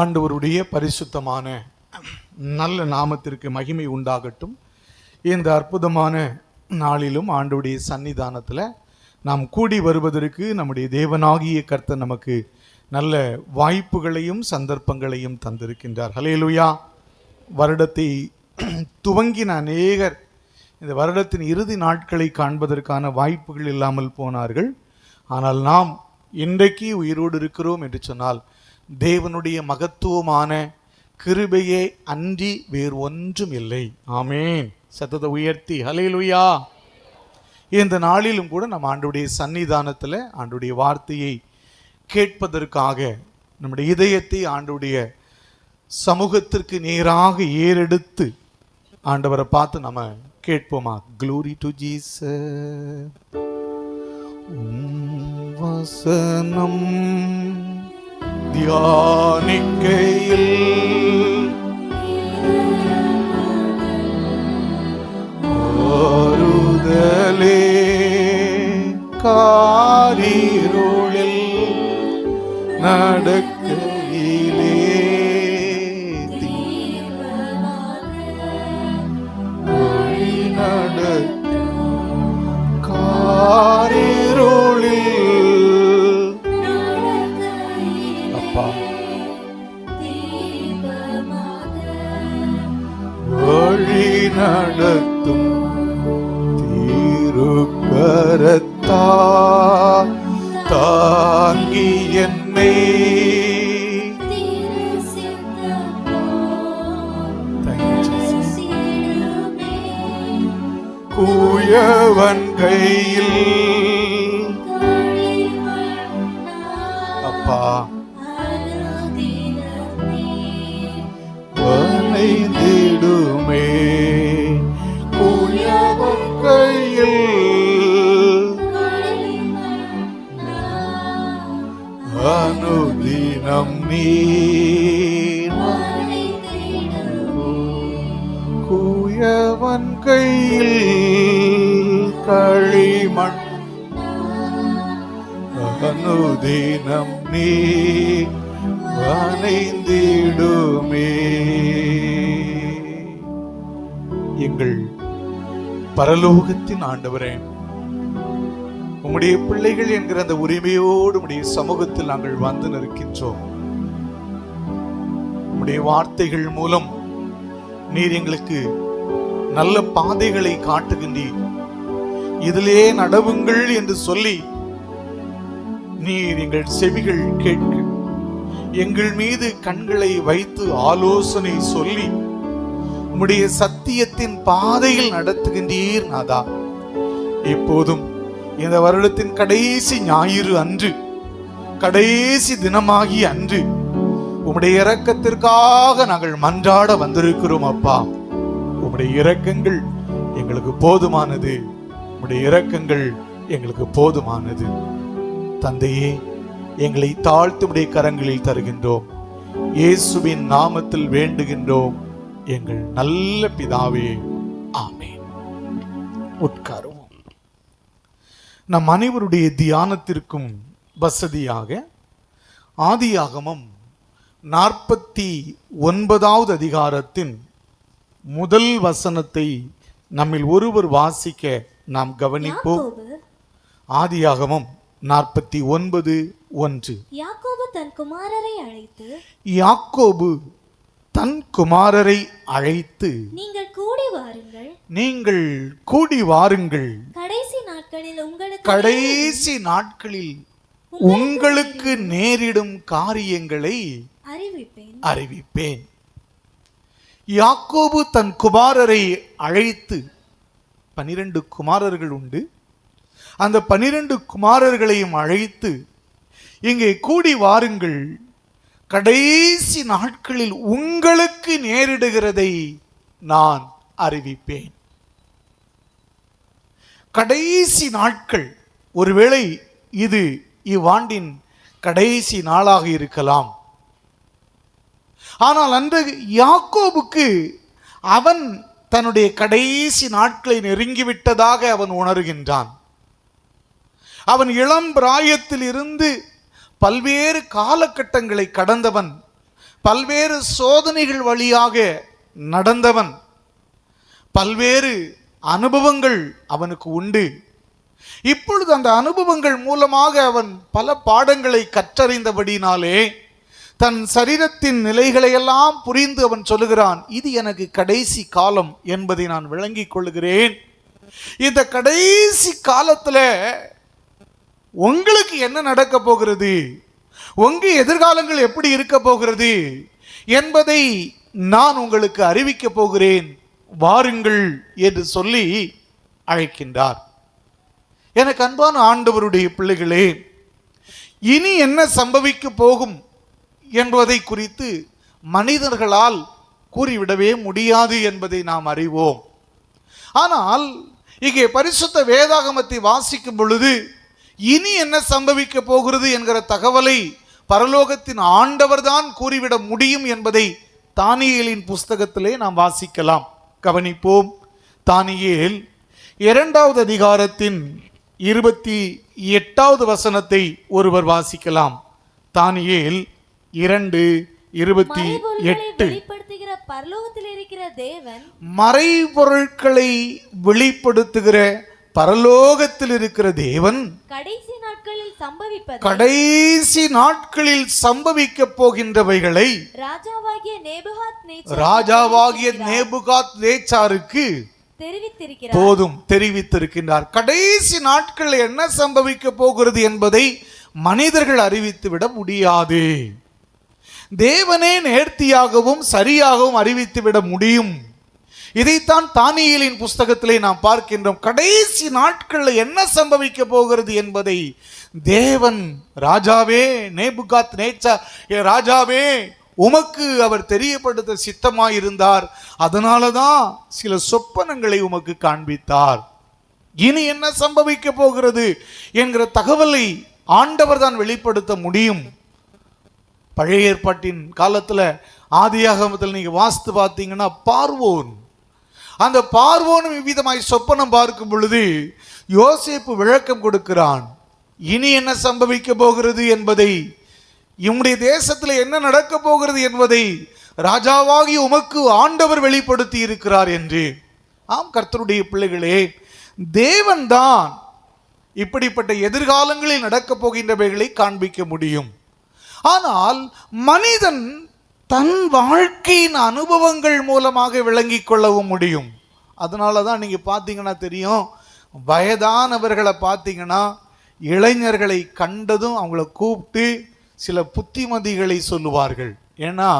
ஆண்டவருடைய பரிசுத்தமான நல்ல நாமத்திற்கு மகிமை உண்டாகட்டும். இந்த அற்புதமான நாளிலும் ஆண்டவருடைய சன்னிதானத்தில் நாம் கூடி வருவதற்கு நம்முடைய தேவனாகிய கர்த்தர் நமக்கு நல்ல வாய்ப்புகளையும் சந்தர்ப்பங்களையும் தந்திருக்கின்றார். ஹல்லேலூயா. வருடத்தை துவங்கின அநேகர் இந்த வருடத்தின் இறுதி நாட்களை காண்பதற்கான வாய்ப்புகள் இல்லாமல் போனார்கள். ஆனால் நாம் இன்றைக்கு உயிரோடு இருக்கிறோம் என்று சொன்னால் தேவனுடைய மகத்துவமான கிருபையே அன்றி வேறு ஒன்றும் இல்லை. ஆமேன். சத்தத்தை உயர்த்தி ஹல்லேலூயா. இந்த நாளிலும் கூட நம்ம ஆண்டவருடைய சன்னிதானத்தில் ஆண்டவருடைய வார்த்தையை கேட்பதற்காக நம்முடைய இதயத்தை ஆண்டவருடைய சமூகத்திற்கு நேராக ஏறெடுத்து ஆண்டவரை பார்த்து நம்ம கேட்போமா? Glory to Jesus. வசனம் தியானிக்கையில் ஆறுதலே காரிருளில் நடக்கையிலே வழி காரிருளில் அப்பா வழி நடத்தும் திருக்கரத்தா தாங்கி என்னை குயவன் கையில் அப்பா வனைந்திடுமே குயவன் கையில் அனுதினம் நீர் குயவன் கையில் களிமண் அனுதினம் நீர் வனைந்திடுமே. எங்கள் பரலோகத்தின் ஆண்டவரே, உம்முடைய பிள்ளைகள் என்கிற அந்த உரிமையோடு உம்முடைய சமூகத்தில் நாங்கள் வந்து நிற்கின்றோம். உம்முடைய வார்த்தைகள் மூலம் நீர் எங்களுக்கு நல்ல பாதைகளை காட்டுகின்றீர். இதிலே நடவுங்கள் என்று சொல்லி நீர் எங்கள் செவிகள் கேட்க எங்கள் மீது கண்களை வைத்து ஆலோசனை சொல்லி உம்முடைய சத்தியத்தின் பாதையில் நடத்துகின்றீர் நாதா. இப்போதும் இந்த வருடத்தின் கடைசி ஞாயிறு அன்று, கடைசி தினமாகி அன்று உம்முடைய இரக்கத்திற்காக நாங்கள் மன்றாட வந்திருக்கிறோம். அப்பா, உம்முடைய இரக்கங்கள் எங்களுக்கு போதுமானது. உம்முடைய இரக்கங்கள் எங்களுக்கு போதுமானது. தந்தையே, எங்களை தாழ்த்து உம்முடைய கரங்களில் தருகின்றோம். இயேசுவின் நாமத்தில் வேண்டுகின்றோம் எங்கள் நல்ல பிதாவே, ஆமென். உட்காரும். நம் அனைவருடைய தியானத்திற்கும் வசதியாக ஆதியாகமம் 49வது அதிகாரத்தின் முதல் வசனத்தை நம்மில் ஒருவர் வாசிக்க நாம் கவனிப்போம். ஆதியாகமம் 49:1. யாக்கோபு தன் குமாரரை அழைத்து நீங்கள் கூடி வாருங்கள், கடைசி நாட்களில் உங்களுக்கு நேரிடும் காரியங்களை அறிவிப்பேன். யாக்கோபு தன் குமாரரை அழைத்து, 12 குமாரர்கள் உண்டு, அந்த 12 குமாரர்களையும் அழைத்து இங்கே கூடி வாருங்கள், கடைசி நாட்களில் உங்களுக்கு நேரிடுகிறதை நான் அறிவிப்பேன். கடைசி நாட்கள், ஒருவேளை இது இவ்வாண்டின் கடைசி நாளாக இருக்கலாம். ஆனால் அன்று யாக்கோபுக்கு அவன் தன்னுடைய கடைசி நாட்களை நெருங்கிவிட்டதாக அவன் உணர்கின்றான். அவன் இளம் பிராயத்தில் இருந்து பல்வேறு காலகட்டங்களை கடந்தவன், பல்வேறு சோதனைகள் வழியாக நடந்தவன். பல்வேறு அனுபவங்கள் அவனுக்கு உண்டு. இப்பொழுது அந்த அனுபவங்கள் மூலமாக அவன் பல பாடங்களை கற்றறிந்தபடினாலே தன் சரீரத்தின் நிலைகளையெல்லாம் புரிந்து அவன் சொல்லுகிறான், இது எனக்கு கடைசி காலம் என்பதை நான் விளங்கிக் கொள்கிறேன். இந்த கடைசி காலத்துல உங்களுக்கு என்ன நடக்க போகிறது, உங்க எதிர்காலங்கள் எப்படி இருக்க போகிறது என்பதை நான் உங்களுக்கு அறிவிக்க போகிறேன், வாருங்கள் என்று சொல்லி அழைக்கின்றார். எனக்கு அன்பான ஆண்டவருடைய பிள்ளைகளே, இனி என்ன சம்பவிக்க போகும் என்பதை குறித்து மனிதர்களால் கூறிவிடவே முடியாது என்பதை நாம் அறிவோம். ஆனால் இங்கே பரிசுத்த வேதாகமத்தை வாசிக்கும் பொழுது இனி என்ன சம்பவிக்க போகிறது என்கிற தகவலை பரலோகத்தின் ஆண்டவர்தான் கூறிவிட முடியும் என்பதை தானியேலின் புஸ்தகத்திலே நாம் வாசிக்கலாம். கவனிப்போம். தானியேல் 2வது அதிகாரத்தின் 28வது வசனத்தை ஒருவர் வாசிக்கலாம். தானியேல் 2:28. பரலோகத்தில் இருக்கிற தேவன், மறைபொருட்களை வெளிப்படுத்துகிற பரலோகத்தில் இருக்கிற தேவன் கடைசி நாட்களில் சம்பவிக்க போகின்றவைகளை ராஜாவாகிய நேபுகாத்நேச்சாருக்கு தெரிவித்திருக்கின்றார். கடைசி நாட்களில் என்ன சம்பவிக்க போகிறது என்பதை மனிதர்கள் அறிவித்து விட முடியாது. தேவனே நேர்த்தியாகவும் சரியாகவும் அறிவித்து விட முடியும். இதைத்தான் தானியேலின் புஸ்தகத்திலே நாம் பார்க்கின்றோம். கடைசி நாட்களில் என்ன சம்பவிக்க போகிறது என்பதை தேவன், ராஜாவே நேபுகாத்நேச்சார், ராஜாவே உமக்கு அவர் தெரியப்படுத்த சித்தமாயிருந்தார், அதனால தான் சில சொப்பனங்களை உமக்கு காண்பித்தார். இனி என்ன சம்பவிக்க போகிறது என்கிற தகவலை ஆண்டவர் தான் வெளிப்படுத்த முடியும். பழைய ஏற்பாட்டின் காலத்துல ஆதியாகமத்தில் நீங்க வாஸ்து பார்த்தீங்கன்னா பார்வோன், அந்த பார்வோனும் இவ்விதமாய் சொப்பனம் பார்க்கும் பொழுது யோசேப்பு விளக்கம் கொடுக்கிறான். இனி என்ன சம்பவிக்க போகிறது என்பதை, இம்முடைய தேசத்தில் என்ன நடக்க போகிறது என்பதை ராஜாவாகி உமக்கு ஆண்டவர் வெளிப்படுத்தி இருக்கிறார் என்று. ஆம் கர்த்தருடைய பிள்ளைகளே, தேவன்தான் இப்படிப்பட்ட எதிர்காலங்களில் நடக்கப் போகின்றவைகளை காண்பிக்க முடியும். ஆனால் மனிதன் தன் வாழ்க்கையின் அனுபவங்கள் மூலமாக விளங்கிக் கொள்ளவும் முடியும். அதனால தான் நீங்கள் பார்த்தீங்கன்னா தெரியும், வயதானவர்களை பார்த்தீங்கன்னா இளைஞர்களை கண்டதும் அவங்கள கூப்பிட்டு சில புத்திமதிகளை சொல்லுவார்கள். ஏன்னா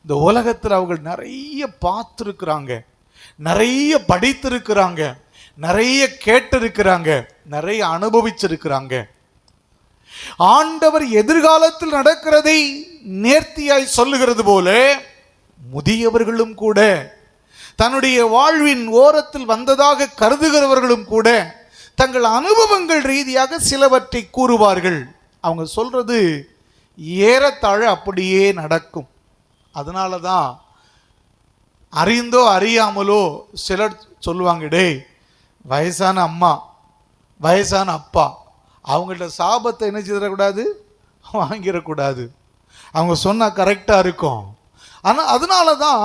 இந்த உலகத்தில் அவங்க நிறைய பார்த்துருக்குறாங்க, நிறைய படித்திருக்கிறாங்க, நிறைய கேட்டிருக்கிறாங்க, நிறைய அனுபவிச்சிருக்கிறாங்க. ஆண்டவர் எதிர்காலத்தில் நடக்கிறதை நேர்த்தியாய் சொல்லுகிறது போல முதியவர்களும் கூட, தன்னுடைய வாழ்வின் ஓரத்தில் வந்ததாக கருதுகிறவர்களும் கூட தங்கள் அனுபவங்கள் ரீதியாக சிலவற்றை கூறுவார்கள். அவங்க சொல்றது ஏறத்தாழ அப்படியே நடக்கும். அதனால தான் அறிந்தோ அறியாமலோ சிலர் சொல்லுவாங்க, டேய் வயசான அம்மா வயசான அப்பா அவங்கள்ட்ட சாபத்தை என்ன செய்திடக்கூடாது, வாங்கிடக்கூடாது, அவங்க சொன்னால் கரெக்டாக இருக்கும். ஆனால் அதனால தான்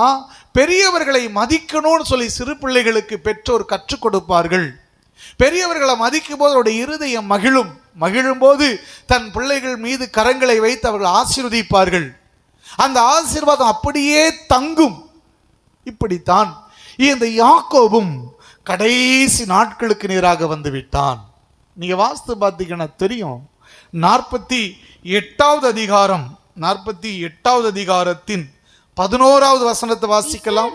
பெரியவர்களை மதிக்கணும்னு சொல்லி சிறு பிள்ளைகளுக்கு பெற்றோர் கற்றுக் கொடுப்பார்கள். பெரியவர்களை மதிக்கும் போது அவருடைய இருதயம் மகிழும் போது தன் பிள்ளைகள் மீது கரங்களை வைத்து அவர்கள் ஆசீர்வதிப்பார்கள். அந்த ஆசீர்வாதம் அப்படியே தங்கும். இப்படித்தான் இந்த யாக்கோபும் கடைசி நாட்களுக்கு நேராக வந்து விட்டான். நீங்க வாஸ்து பார்த்தீங்கன்னா தெரியும், 48வது அதிகாரம் 48வது அதிகாரத்தின் 11வது வசனத்தை வாசிக்கலாம்.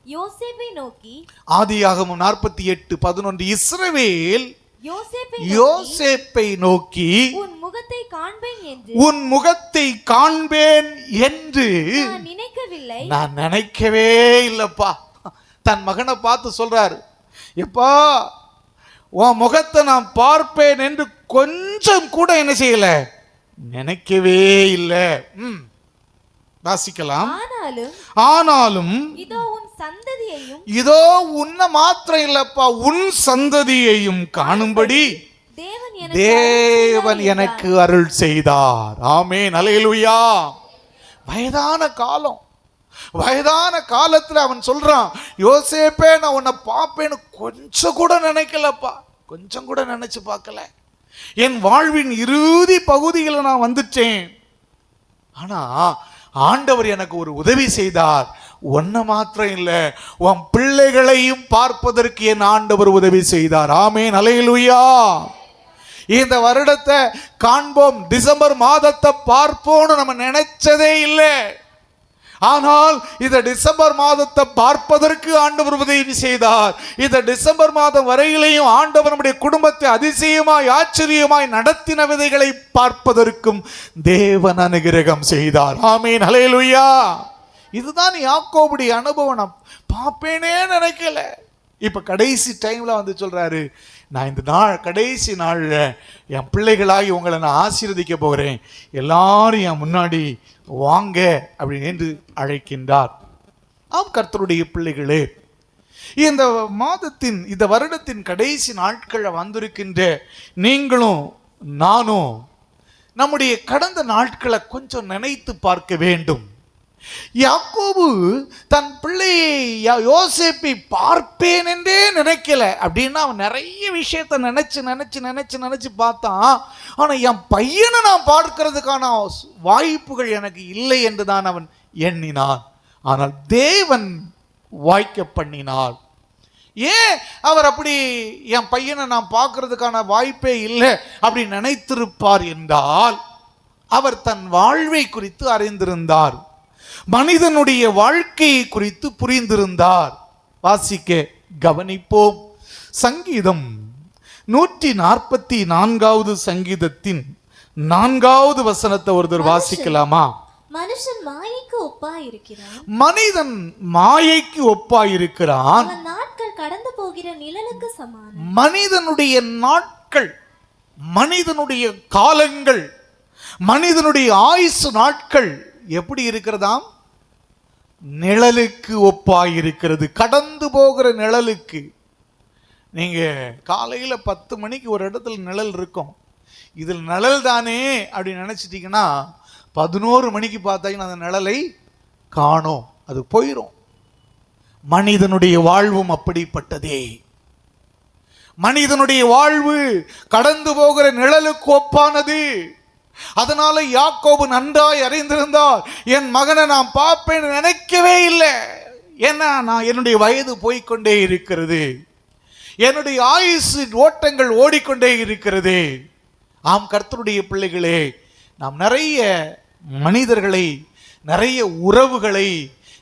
யோசேப்பை நோக்கி, ஆதியாகமம் 48:11, இஸ்ரவேல் யோசேப்பை நோக்கி உன் முகத்தை காண்பேன் என்று நான் நினைக்கவே இல்லப்பா. தன் மகனை பார்த்து சொல்றாரு, எப்பா உன் முகத்தை நான் பார்ப்பேன் என்று கொஞ்சம் கூட என்ன செய்யல, நினைக்கவே இல்லை. வாசிக்கலாம். ஆனாலும் இதோ உன்னை மாத்திரம் இல்லப்பா, உன் சந்ததியையும் காணும்படி தேவன் எனக்கு அருள் செய்தார். ஆமென், அல்லேலூயா. வயதான காலம். வயதான காலத்துல அவன் சொல்றான், யோசேப்பே நான் உன்னை பார்ப்பேன்னு கொஞ்சம் கூட நினைக்கலப்பா, கொஞ்சம் கூட நினைச்சு பார்க்கல. என் வாழ்வின் இறுதி பகுதியில் நான் வந்துட்டேன். ஆனா ஆண்டவர் எனக்கு ஒரு உதவி செய்தார். ஒன்ன மாத்திரம் இல்ல, உன் பிள்ளைகளையும் பார்ப்பதற்கு என் ஆண்டவர் உதவி செய்தார். ஆமென், அல்லேலூயா. இந்த வருடத்தை காண்போம், டிசம்பர் மாதத்தை பார்ப்போம்னு நம்ம நினைச்சதே இல்லை. ஆனால் இந்த டிசம்பர் மாதத்தை பார்ப்பதற்கு ஆண்டவர் உதவி செய்தார். இந்த டிசம்பர் மாதம் வரையிலையும் ஆண்டவர் நம்முடைய குடும்பத்தை அதிசயமாய் ஆச்சரியமாய் நடத்தின விதைகளை பார்ப்பதற்கும் தேவன் அனுகிரகம் செய்தார். ஆமென், அல்லேலூயா. இதுதான் யாக்கோபுடைய அனுபவம். நான் பார்ப்பேனே நினைக்கல. இப்ப கடைசி டைம்ல வந்து சொல்றாரு, நான் இந்த கடைசி நாள்ல என் பிள்ளைகளாகி உங்களை நான் ஆசீர்வதிக்க போகிறேன், எல்லாரும் என் முன்னாடி வாங்க அப்படின்னு என்று அழைக்கின்றார். ஆம் கர்த்தருடைய பிள்ளைகளே, இந்த மாதத்தின் இந்த வருடத்தின் கடைசி நாட்களை வந்திருக்கின்ற நீங்களும் நானும் நம்முடைய கடந்த நாட்களை கொஞ்சம் நினைத்து பார்க்க வேண்டும். யாக்கோபு தன் பிள்ளையை யோசேப்பை பார்ப்பேன் என்றே நினைக்கல. அப்படின்னா அவன் நிறைய விஷயத்தை நினைச்சு நினைச்சு நினைச்சு நினைச்சு பார்த்தான். ஆனா என் பையனை நான் பார்க்கிறதுக்கான வாய்ப்புகள் எனக்கு இல்லை என்றுதான் அவன் எண்ணினான். ஆனால் தேவன் வாய்க்க பண்ணினார். ஏன் அவர் அப்படி என் பையனை நான் பார்க்கறதுக்கான வாய்ப்பே இல்லை அப்படி நினைத்திருப்பார் என்றால், அவர் தன் வாழ்வை குறித்து அறிந்திருந்தார், மனிதனுடைய வாழ்க்கையை குறித்து புரிந்திருந்தார். வாசிக்க கவனிப்போம். சங்கீதம் 144வது சங்கீதத்தின் 4வது வசனத்தை ஒருத்தர் வாசிக்கலாமா? மனுஷன் மாயைக்கு ஒப்பாயிருக்கிறான். மனிதன் மாயைக்கு ஒப்பாயிருக்கிறான். அவன் நாட்கள் கடந்து போகிற நிழலுக்கு சமானம். மனிதனுடைய நாட்கள், மனிதனுடைய காலங்கள், மனிதனுடைய ஆயுசு நாட்கள் எப்படி இருக்கிறதாம்? நிழலுக்கு ஒப்பாயிருக்கிறது. கடந்து போகிற நிழலுக்கு. நீங்க காலையில 10 மணிக்கு ஒரு இடத்துல நிழல் இருக்கும், இதில் நிழல் தானே அப்படின்னு நினைச்சிட்டீங்கன்னா 11 மணிக்கு பார்த்தாங்கன்னா அந்த நிழலை காணோம், அது போயிடும். மனிதனுடைய வாழ்வும் அப்படிப்பட்டதே. மனிதனுடைய வாழ்வு கடந்து போகிற நிழலுக்கு ஒப்பானது. அதனால யாக்கோபு நன்றாய் அறிந்திருந்தார், என் மகனை நான் பார்ப்பேன் நினைக்கவே இல்லை. ஏன்னா நான் என்னுடைய வயது போய்கொண்டே இருக்கிறது, என்னுடைய ஆயுசு ஓட்டங்கள் ஓடிக்கொண்டே இருக்கிறது. ஆம் கர்த்தருடைய பிள்ளைகளே, நாம் நிறைய மனிதர்களை, நிறைய உறவுகளை,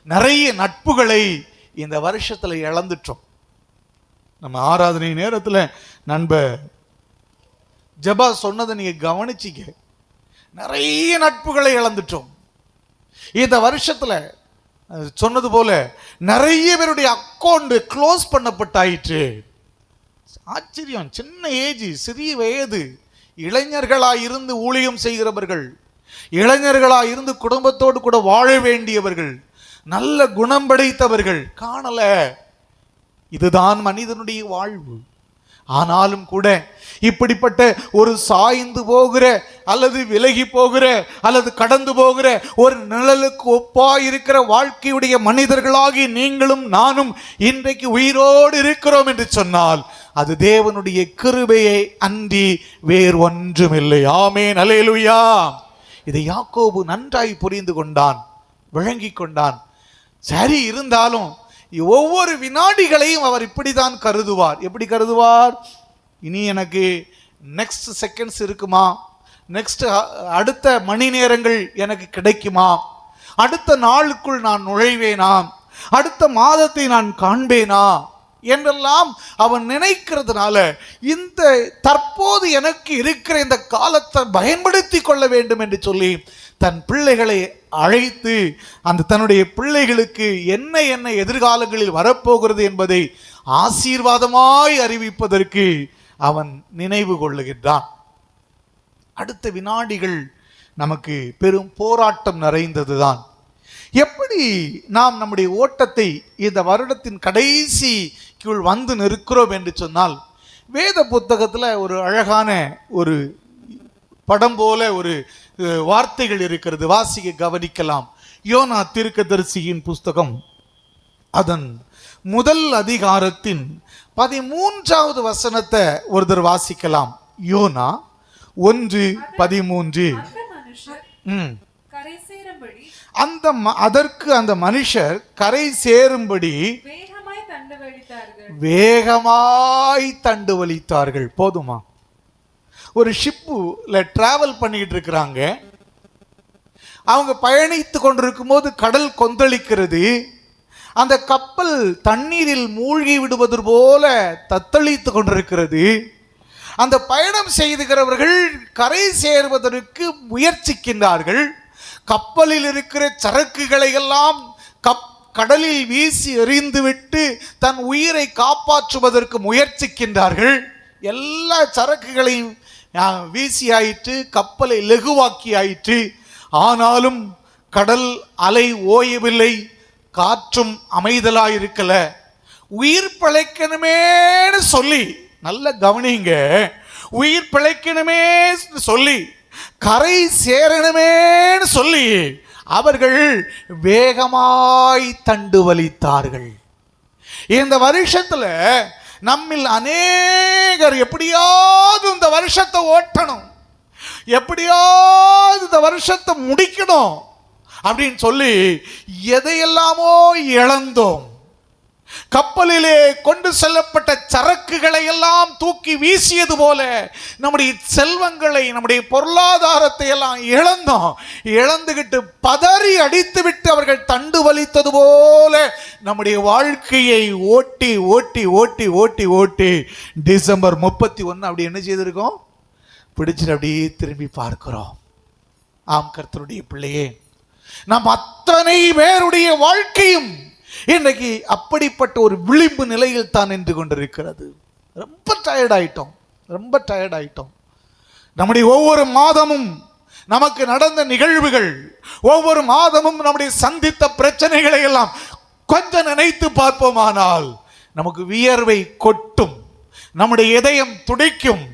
நிறைய நட்புகளை இந்த வருஷத்துல இழந்துட்டோம். நம்ம ஆராதனை நேரத்தில் நண்பர் ஜபா சொன்னதை நீங்க கவனிச்சிக்க, நிறைய நட்புகளை இழந்துட்டோம் இந்த வருஷத்துல. சொன்னது போல நிறைய பேருடைய அக்கௌண்ட் க்ளோஸ் பண்ணப்பட்டாயிற்று. ஆச்சரியம். சின்ன ஏஜ், சிறிய வயது, இளைஞர்களாய் இருந்து ஊழியம் செய்கிறவர்கள், இளைஞர்களாய் இருந்து குடும்பத்தோடு கூட வாழ வேண்டியவர்கள், நல்ல குணம் படைத்தவர்கள் காணல. இதுதான் மனிதனுடைய வாழ்வு. ஆனாலும் கூட இப்படிப்பட்ட ஒரு சாய்ந்து போகிற அல்லது விலகி போகிற அல்லது கடந்து போகிற ஒரு நிழலுக்கு ஒப்பாயிருக்கிற வாழ்க்கையுடைய மனிதர்களாகி நீங்களும் நானும் இன்றைக்கு உயிரோடு இருக்கிறோம் என்று சொன்னால் அது தேவனுடைய கிருபையை அன்றி வேறு ஒன்றுமில்லை. ஆமென், அல்லேலூயா. இதை யாக்கோபு நன்றாய் புரிந்து கொண்டான், விளங்கி கொண்டான். சரி, இருந்தாலும் ஒவ்வொரு வினாடிகளையும் அவர் இப்படிதான் கருதுவார். எப்படி கருதுவார்? இனி எனக்கு நெக்ஸ்ட் செகண்ட்ஸ் இருக்குமா, நெக்ஸ்ட் அடுத்த மணி நேரங்கள் எனக்கு கிடைக்குமா, அடுத்த நாளுக்குள் நான் நுழைவேனா, அடுத்த மாதத்தை நான் காண்பேனா என்றெல்லாம் அவன் நினைக்கிறதுனால இந்த தற்போது எனக்கு இருக்கிற இந்த காலத்தை பயன்படுத்தி கொள்ள வேண்டும் என்று சொல்லி தன் பிள்ளைகளை அழைத்து அந்த தன்னுடைய பிள்ளைகளுக்கு என்ன என்ன எதிர்காலங்களில் வரப்போகிறது என்பதை ஆசீர்வாதமாய் அறிவிப்பதற்கு அவன் நினைவு கொள்ளுகின்றான். அடுத்த வினாடிகள் நமக்கு பெரும் போராட்டம் நிறைந்ததுதான். எப்படி நாம் நம்முடைய ஓட்டத்தை இந்த வருடத்தின் கடைசிக்குள் வந்து நிற்கிறோம் என்று சொன்னால், வேத புத்தகத்தில் ஒரு அழகான ஒரு படம் போல ஒரு வார்த்தைகள் இருக்கிறது, வாசிக்க கவனிக்கலாம். யோனா தீர்க்கதரிசியின் புஸ்தகம் அதன் முதல் அதிகாரத்தின் 13வது வசனத்தை ஒருத்தர் வாசிக்கலாம். யோனா 1:13. அதற்கு அந்த மனுஷர் கரை சேரும்படி வேகமாய் தண்டு வலித்தார்கள். போதுமா? ஒரு ஷிப்புல டிராவல் பண்ணிட்டு இருக்கிறாங்க. அவங்க பயணித்து கொண்டிருக்கும் போது கடல் கொந்தளிக்கிறது. அந்த கப்பல் தண்ணீரில் மூழ்கி விடுவது போல தத்தளித்து கொண்டிருக்கிறது. அந்த பயணம் செய்துகிறவர்கள் கரை சேர்வதற்கு முயற்சிக்கின்றார்கள். கப்பலில் இருக்கிற சரக்குகளை எல்லாம் கடலில் வீசி எறிந்துவிட்டு தன் உயிரை காப்பாற்றுவதற்கு முயற்சிக்கின்றார்கள். எல்லா சரக்குகளையும் வீசி ஆயிற்று, கப்பலை லெகுவாக்கி ஆயிற்று. ஆனாலும் கடல் அலை ஓயவில்லை, காற்றும் அமைதலாயிருக்கல. உயிர் பிழைக்கணுமேன்னு சொல்லி, நல்ல கவனிங்க, உயிர் பிழைக்கணுமே சொல்லி, கரை சேரணுமேன்னு சொல்லி அவர்கள் வேகமாய் தண்டு வலித்தார்கள். இந்த வருஷத்துல நம்மில் அநேகர் எப்படியாவது இந்த வருஷத்தை ஓட்டணும், எப்படியாவது இந்த வருஷத்தை முடிக்கணும் அப்படின்னு சொல்லி எதையெல்லாமோ இழந்தோம். கப்பலிலே கொண்டு செல்லப்பட்ட சரக்குகளை எல்லாம் தூக்கி வீசியது போல நம்முடைய செல்வங்களை, நம்முடைய பொருளாதாரத்தை எல்லாம் இழந்தோம். இழந்துகிட்டு பதறி அடித்து விட்டு அவர்கள் தண்டு வலித்தது போல நம்முடைய வாழ்க்கையை ஓட்டி ஓட்டி ஓட்டி ஓட்டி ஓட்டி டிசம்பர் 31 அப்படி என்ன செய்திருக்கோம்? பிடிச்சிட்டு அப்படியே திரும்பி பார்க்கிறோம். ஆம் கர்த்தருடைய பிள்ளையே, நாம் அத்தனை பேருடைய வாழ்க்கையும் இன்றைக்கு அப்படிப்பட்ட ஒரு விளிம்பு நிலையில் தான் நின்று கொண்டிருக்கிறது. ரொம்ப டயர்டாயிட்டோம், ரொம்ப டயர்டாயிட்டோம். நம்முடைய ஒவ்வொரு மாதமும் நமக்கு நடந்த நிகழ்வுகள், ஒவ்வொரு மாதமும் நம்முடைய சந்தித்த பிரச்சனைகளை எல்லாம் கொஞ்சம் நினைத்து பார்ப்போமானால் நமக்கு வியர்வை கொட்டும், நம்முடைய இதயம் துடிக்கும்.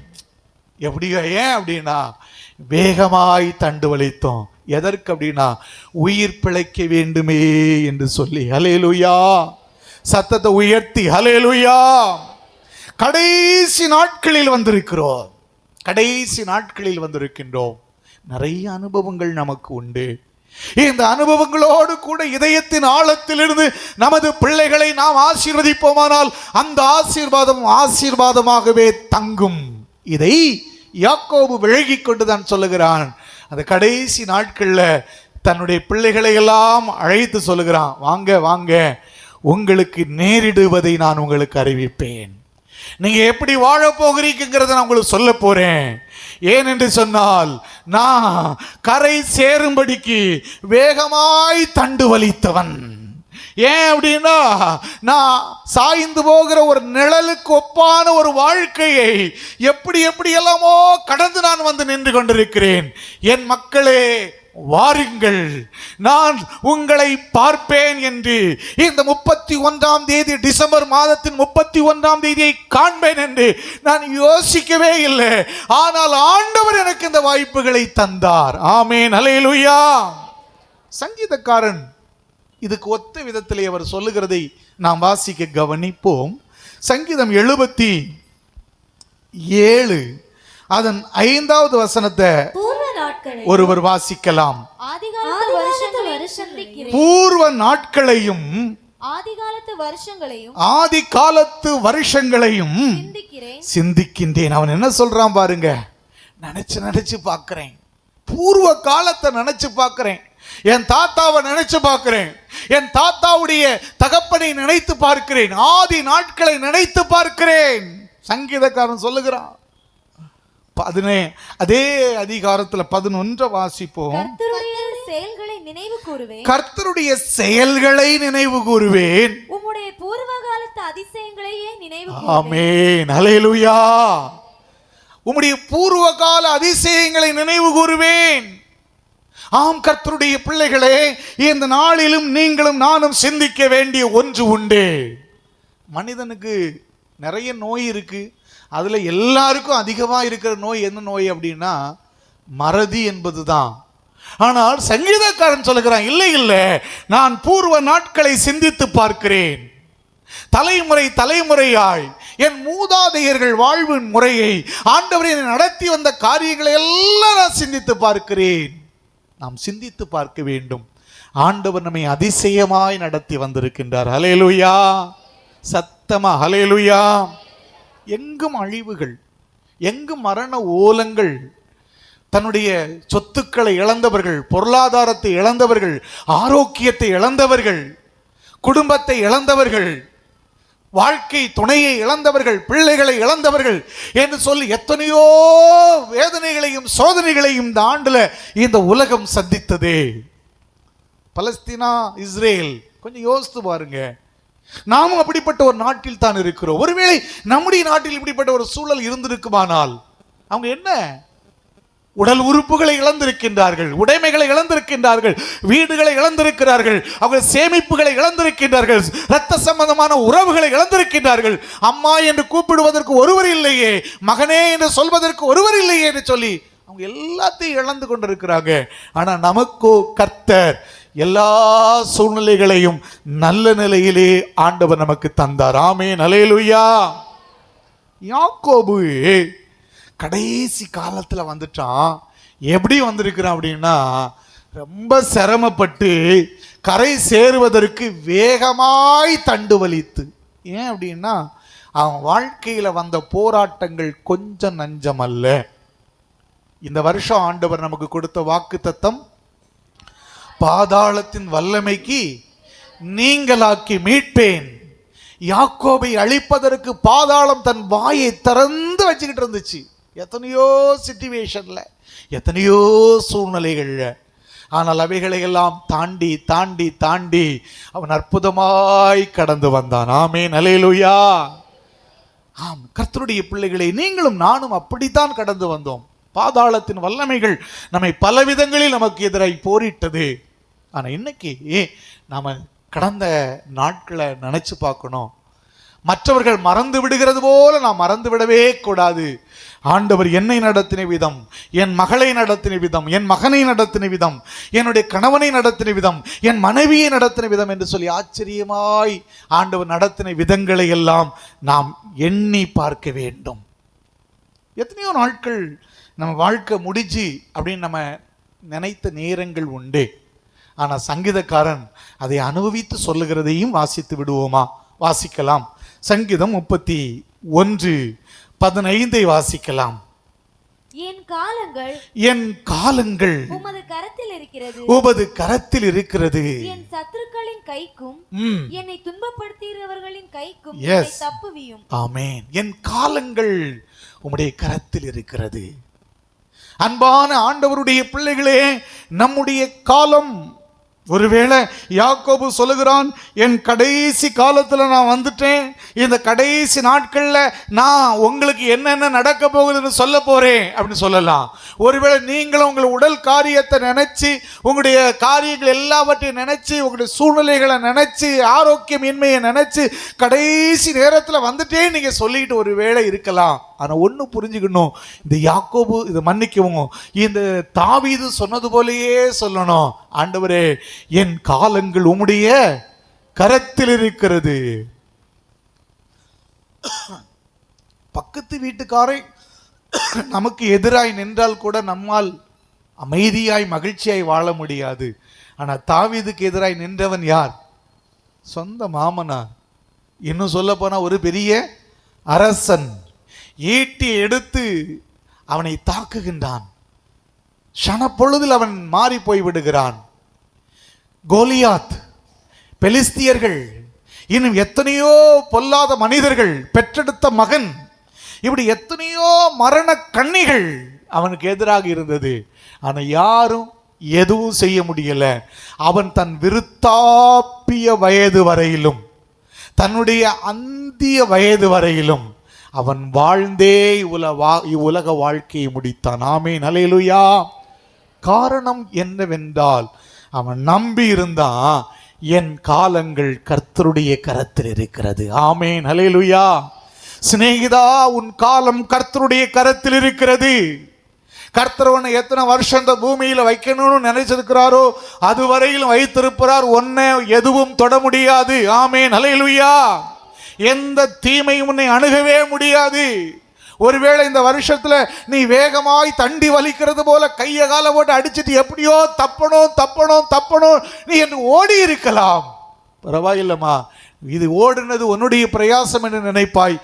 எப்படியோ? ஏன் அப்படின்னா வேகமாய் தண்டு வலித்தோம். எதற்கு அப்படின்னா உயிர் பிழைக்க வேண்டுமே என்று சொல்லி. ஹல்லேலூயா! சத்தத்தை உயர்த்தி ஹல்லேலூயா! கடைசி நாட்களில் வந்திருக்கிறோம், கடைசி நாட்களில் வந்திருக்கின்றோம். நிறைய அனுபவங்கள் நமக்கு உண்டு. இந்த அனுபவங்களோடு கூட இதயத்தின் ஆழத்திலிருந்து நமது பிள்ளைகளை நாம் ஆசீர்வதிப்போமானால் அந்த ஆசீர்வாதம் ஆசீர்வாதமாகவே தங்கும். இதை யாக்கோபு விலகி கொண்டு தான் சொல்லுகிறான். அந்த கடைசி நாட்களில் தன்னுடைய பிள்ளைகளை எல்லாம் அழைத்து சொல்லுகிறான், வாங்க வாங்க, உங்களுக்கு நேரிடுவதை நான் உங்களுக்கு அறிவிப்பேன். நீங்க எப்படி வாழ போகிறீங்கிறத நான் உங்களுக்கு சொல்ல போறேன். ஏன் என்று சொன்னால், நான் கரை சேரும்படிக்கு வேகமாய் தண்டு வலித்தவன். ஏன் அப்படின்னா, நான் சாய்ந்து போகிற ஒரு நிழலுக்கு ஒப்பான ஒரு வாழ்க்கையை எப்படி எப்படியெல்லாமோ கடந்து நான் வந்து நின்று கொண்டிருக்கிறேன். என் மக்களே வாருங்கள், நான் உங்களை பார்ப்பேன் என்று இந்த 31ஆம் தேதி, டிசம்பர் மாதத்தின் 31ஆம் தேதியை காண்பேன் என்று நான் யோசிக்கவே இல்லை. ஆனால் ஆண்டவர் எனக்கு இந்த வாய்ப்புகளை தந்தார். ஆமென், அல்லேலூயா. சங்கீதக்காரன் இதுக்கு ஒத்த விதத்திலே அவர் சொல்லுகிறதை நாம் வாசிக்க கவனிப்போம். சங்கீதம் 77 அதன் 5வது வசனத்தை ஒருவர் வாசிக்கலாம். பூர்வ நாட்களையும் ஆதி காலத்து வருஷங்களையும் சிந்திக்கின்றேன். அவன் என்ன சொல்றான் பாருங்க. நினைச்சு பார்க்கிறேன், பூர்வ காலத்தை நினைச்சு பார்க்கிறேன், என் தாத்தாவை நினைச்சு பார்க்கிறேன், என் தாத்தாவுடைய தகப்பனை நினைத்து பார்க்கிறேன், ஆதி நாட்களை நினைத்து பார்க்கிறேன். சங்கீதக்காரன் சொல்லுகிறான். அதே அதிகாரத்தில் 11 வாசிப்போம். கர்த்தருடைய செயல்களை நினைவு கூறுவேன், உம்முடைய பூர்வ காலத்து அதிசயங்களையே நினைவு. ஆமென், அல்லேலூயா. உம்முடைய பூர்வ கால அதிசயங்களை நினைவு கூறுவேன். ஆம் கர்த்தருடைய பிள்ளைகளே, இந்த நாளிலும் நீங்களும் நானும் சிந்திக்க வேண்டிய ஒன்று உண்டு. மனிதனுக்கு நிறைய நோய் இருக்கு. அதுல எல்லாருக்கும் அதிகமாக இருக்கிற நோய் என்ன நோய் அப்படின்னா மறதி என்பது தான். ஆனால் சங்கீதக்காரன் சொல்லுகிறான், இல்லை இல்லை, நான் பூர்வ நாட்களை சிந்தித்து பார்க்கிறேன். தலைமுறை தலைமுறையாய் என் மூதாதையர்கள் வாழ்வின் முறையை, ஆண்டவரை நடத்தி வந்த காரியங்களை எல்லாம் நான் சிந்தித்து பார்க்கிறேன். நாம் சிந்தித்து பார்க்க வேண்டும். ஆண்டவர் நம்மை அதிசயமாய் நடத்தி வந்திருக்கின்றார். ஹல்லேலூயா, சத்தமா ஹல்லேலூயா. எங்கும் அழிவுகள், எங்கும் மரண ஓலங்கள். தன்னுடைய சொத்துக்களை இழந்தவர்கள், பொருளாதாரத்தை இழந்தவர்கள், ஆரோக்கியத்தை இழந்தவர்கள், குடும்பத்தை இழந்தவர்கள், வாழ்க்கை துணையை இழந்தவர்கள், பிள்ளைகளை இழந்தவர்கள் என்று சொல்லி எத்தனையோ வேதனைகளையும் சோதனைகளையும் இந்த ஆண்டுல இந்த உலகம் சந்தித்ததே. பலஸ்தீனா, இஸ்ரேல், கொஞ்சம் யோசித்து பாருங்க. நாமும் அப்படிப்பட்ட ஒரு நாட்டில் தான் இருக்கிறோம். ஒருவேளை நம்முடைய நாட்டில் இப்படிப்பட்ட ஒரு சூழல் இருந்திருக்குமானால் அவங்க என்ன உடல் உறுப்புகளை இழந்திருக்கின்றார்கள், உடைமைகளை இழந்திருக்கின்றார்கள், வீடுகளை இழந்திருக்கிறார்கள், அவர்கள் சேமிப்புகளை இழந்திருக்கின்றார்கள், இரத்த சம்பந்தமான உறவுகளை இழந்திருக்கின்றார்கள். அம்மா என்று கூப்பிடுவதற்கு ஒருவர் இல்லையே, மகனே என்று சொல்வதற்கு ஒருவர் இல்லையே என்று சொல்லி அவங்க எல்லாத்தையும் இழந்து கொண்டிருக்கிறாங்க. ஆனா நமக்கோ கர்த்தர் எல்லா சூழ்நிலைகளையும் நல்ல நிலையிலே ஆண்டவர் நமக்கு தந்தார். ஆமென், அல்லேலூயா. யாக்கோபு கடைசி காலத்தில் வந்துட்டான். எப்படி வந்திருக்கிறான் அப்படின்னா, ரொம்ப சிரமப்பட்டு கரை சேருவதற்கு வேகமாய் தண்டு வலித்து. ஏன் அப்படின்னா, அவன் வாழ்க்கையில் வந்த போராட்டங்கள் கொஞ்சம் நஞ்சம் அல்ல. இந்த வருஷம் ஆண்டவர் நமக்கு கொடுத்த வாக்கு தத்தம், பாதாளத்தின் வல்லமைக்கு நீங்களாக்கி மீட்பேன். யாக்கோபை அழிப்பதற்கு பாதாளம் தன் வாயை திறந்து வச்சுக்கிட்டு இருந்துச்சு. எத்தனையோ சிச்சுவேஷன்ல, எத்தனையோ சூழ்நிலைகள்ல. ஆனால் அவைகளை எல்லாம் தாண்டி தாண்டி தாண்டி அவன் அற்புதமாய் கடந்து வந்தான். ஆமென், அல்லேலூயா. ஆம், கர்த்தருடைய பிள்ளைகளை, நீங்களும் நானும் அப்படித்தான் கடந்து வந்தோம். பாதாளத்தின் வல்லமைகள் நம்மை பலவிதங்களில் நமக்கு எதிராய் போரிட்டது. ஆனால் இன்னைக்கு நாம கடந்த நாட்களை நினைச்சு பார்க்கணும். மற்றவர்கள் மறந்து விடுகிறது போல நாம் மறந்து விடவே கூடாது. ஆண்டவர் என்னை நடத்தின விதம், என் மகளை நடத்தின விதம், என் மகனை நடத்தின விதம், என்னுடைய கணவனை நடத்தின விதம், என் மனைவியை நடத்தின விதம் என்று சொல்லி ஆச்சரியமாய் ஆண்டவர் நடத்தின விதங்களை எல்லாம் நாம் எண்ணி பார்க்க வேண்டும். எத்தனையோ நாட்கள் நம்ம வாழ்க்கை முடிஞ்சு அப்படின்னு நம்ம நினைத்த நேரங்கள் உண்டு. ஆனால் சங்கீதக்காரன் அதை அனுபவித்து சொல்லுகிறதையும் வாசித்து விடுவோமா? வாசிக்கலாம். சங்கீதம் 31:15 வாசிக்கலாம். என் காலங்கள் உமது கரத்தில் இருக்கிறது. என் சத்துருக்களின் கைக்கும் என்னை துன்பப்படுத்துகிறவர்களின் கைக்கும் என்னை தப்புவியும். ஆமென். என் காலங்கள் உம்முடைய கரத்தில் இருக்கிறது. அன்பான ஆண்டவருடைய பிள்ளைகளே, நம்முடைய காலம், ஒருவேளை யாக்கோபு சொல்லுகிறான், என் கடைசி காலத்தில் நான் வந்துட்டேன், இந்த கடைசி நாட்களில் நான் உங்களுக்கு என்னென்ன நடக்க போகுதுன்னு சொல்ல போறேன் அப்படின்னு சொல்லலாம். ஒருவேளை நீங்களும் உங்கள் உடல் காரியத்தை நினைச்சு, உங்களுடைய காரியங்கள் எல்லாவற்றையும் நினைச்சு, உங்களுடைய சூழ்நிலைகளை நினைச்சு, ஆரோக்கியமின்மையை நினைச்சு கடைசி நேரத்தில் வந்துட்டேன் நீங்க சொல்லிட்டு ஒரு வேளை இருக்கலாம். ஆனால் ஒன்று புரிஞ்சுக்கணும், இந்த யாக்கோபு, இதை மன்னிக்கவும், இந்த தாவீது சொன்னது போலயே சொல்லணும், ஆண்டவரே என் காலங்கள் உம்முடைய கரத்தில் இருக்கிறது. பக்கத்து வீட்டுக்காரை நமக்கு எதிராய் நின்றால் கூட நம்மால் அமைதியாய் மகிழ்ச்சியாய் வாழ முடியாது. ஆனால் தாவீதுக்கு எதிராய் நின்றவன் யார்? சொந்த மாமனார். இன்னும் சொல்ல போனா ஒரு பெரிய அரசன். ஈட்டி எடுத்து அவனை தாக்குகின்றான். ஷனப்பொழுதில் அவன் மாறி போய் விடுகிறான். கோலியாத், பெலிஸ்தியர்கள், இன்னும் எத்தனையோ பொல்லாத மனிதர்கள், பெற்றெடுத்த மகன், இப்படி எத்தனையோ மரண கண்ணிகள் அவனுக்கு எதிராக இருந்தது. ஆனால் யாரும் எதுவும் செய்ய முடியல. அவன் தன் விருத்தாப்பிய வயது வரையிலும், தன்னுடைய அந்திய வயது வரையிலும் அவன் வாழ்ந்தே இவ்வுலக வாழ்க்கையை முடித்தான். ஆமென், அல்லேலூயா. காரணம் என்னவென்றால் அவன் நம்பி இருந்தான், என் காலங்கள் கர்த்தருடைய கரத்தில் இருக்கிறது. ஆமென், அல்லேலூயா. சிநேகிதா, உன் காலம் கர்த்தருடைய கரத்தில் இருக்கிறது. கர்த்தர் உன்னை எத்தனை வருஷம் இந்த பூமியில வைக்கணும்னு நினைச்சிருக்கிறாரோ அதுவரையிலும் வைத்திருப்பார். உன்னை எதுவும் தொட முடியாது. ஆமென், ஹல்லேலூயா. எந்த தீமையும் உன்னை அணுகவே முடியாது. ஒருவேளை இந்த வருஷத்துல நீ வேகமாய் தண்டி வலிக்கிறது போல கைய கால போட்டு அடிச்சுட்டு எப்படியோ தப்பணும் நீ என்று ஓடி இருக்கலாம். பரவாயில்லம்மா, இது ஓடுனது உன்னுடைய பிரயாசம் என்று நினைப்பாய்.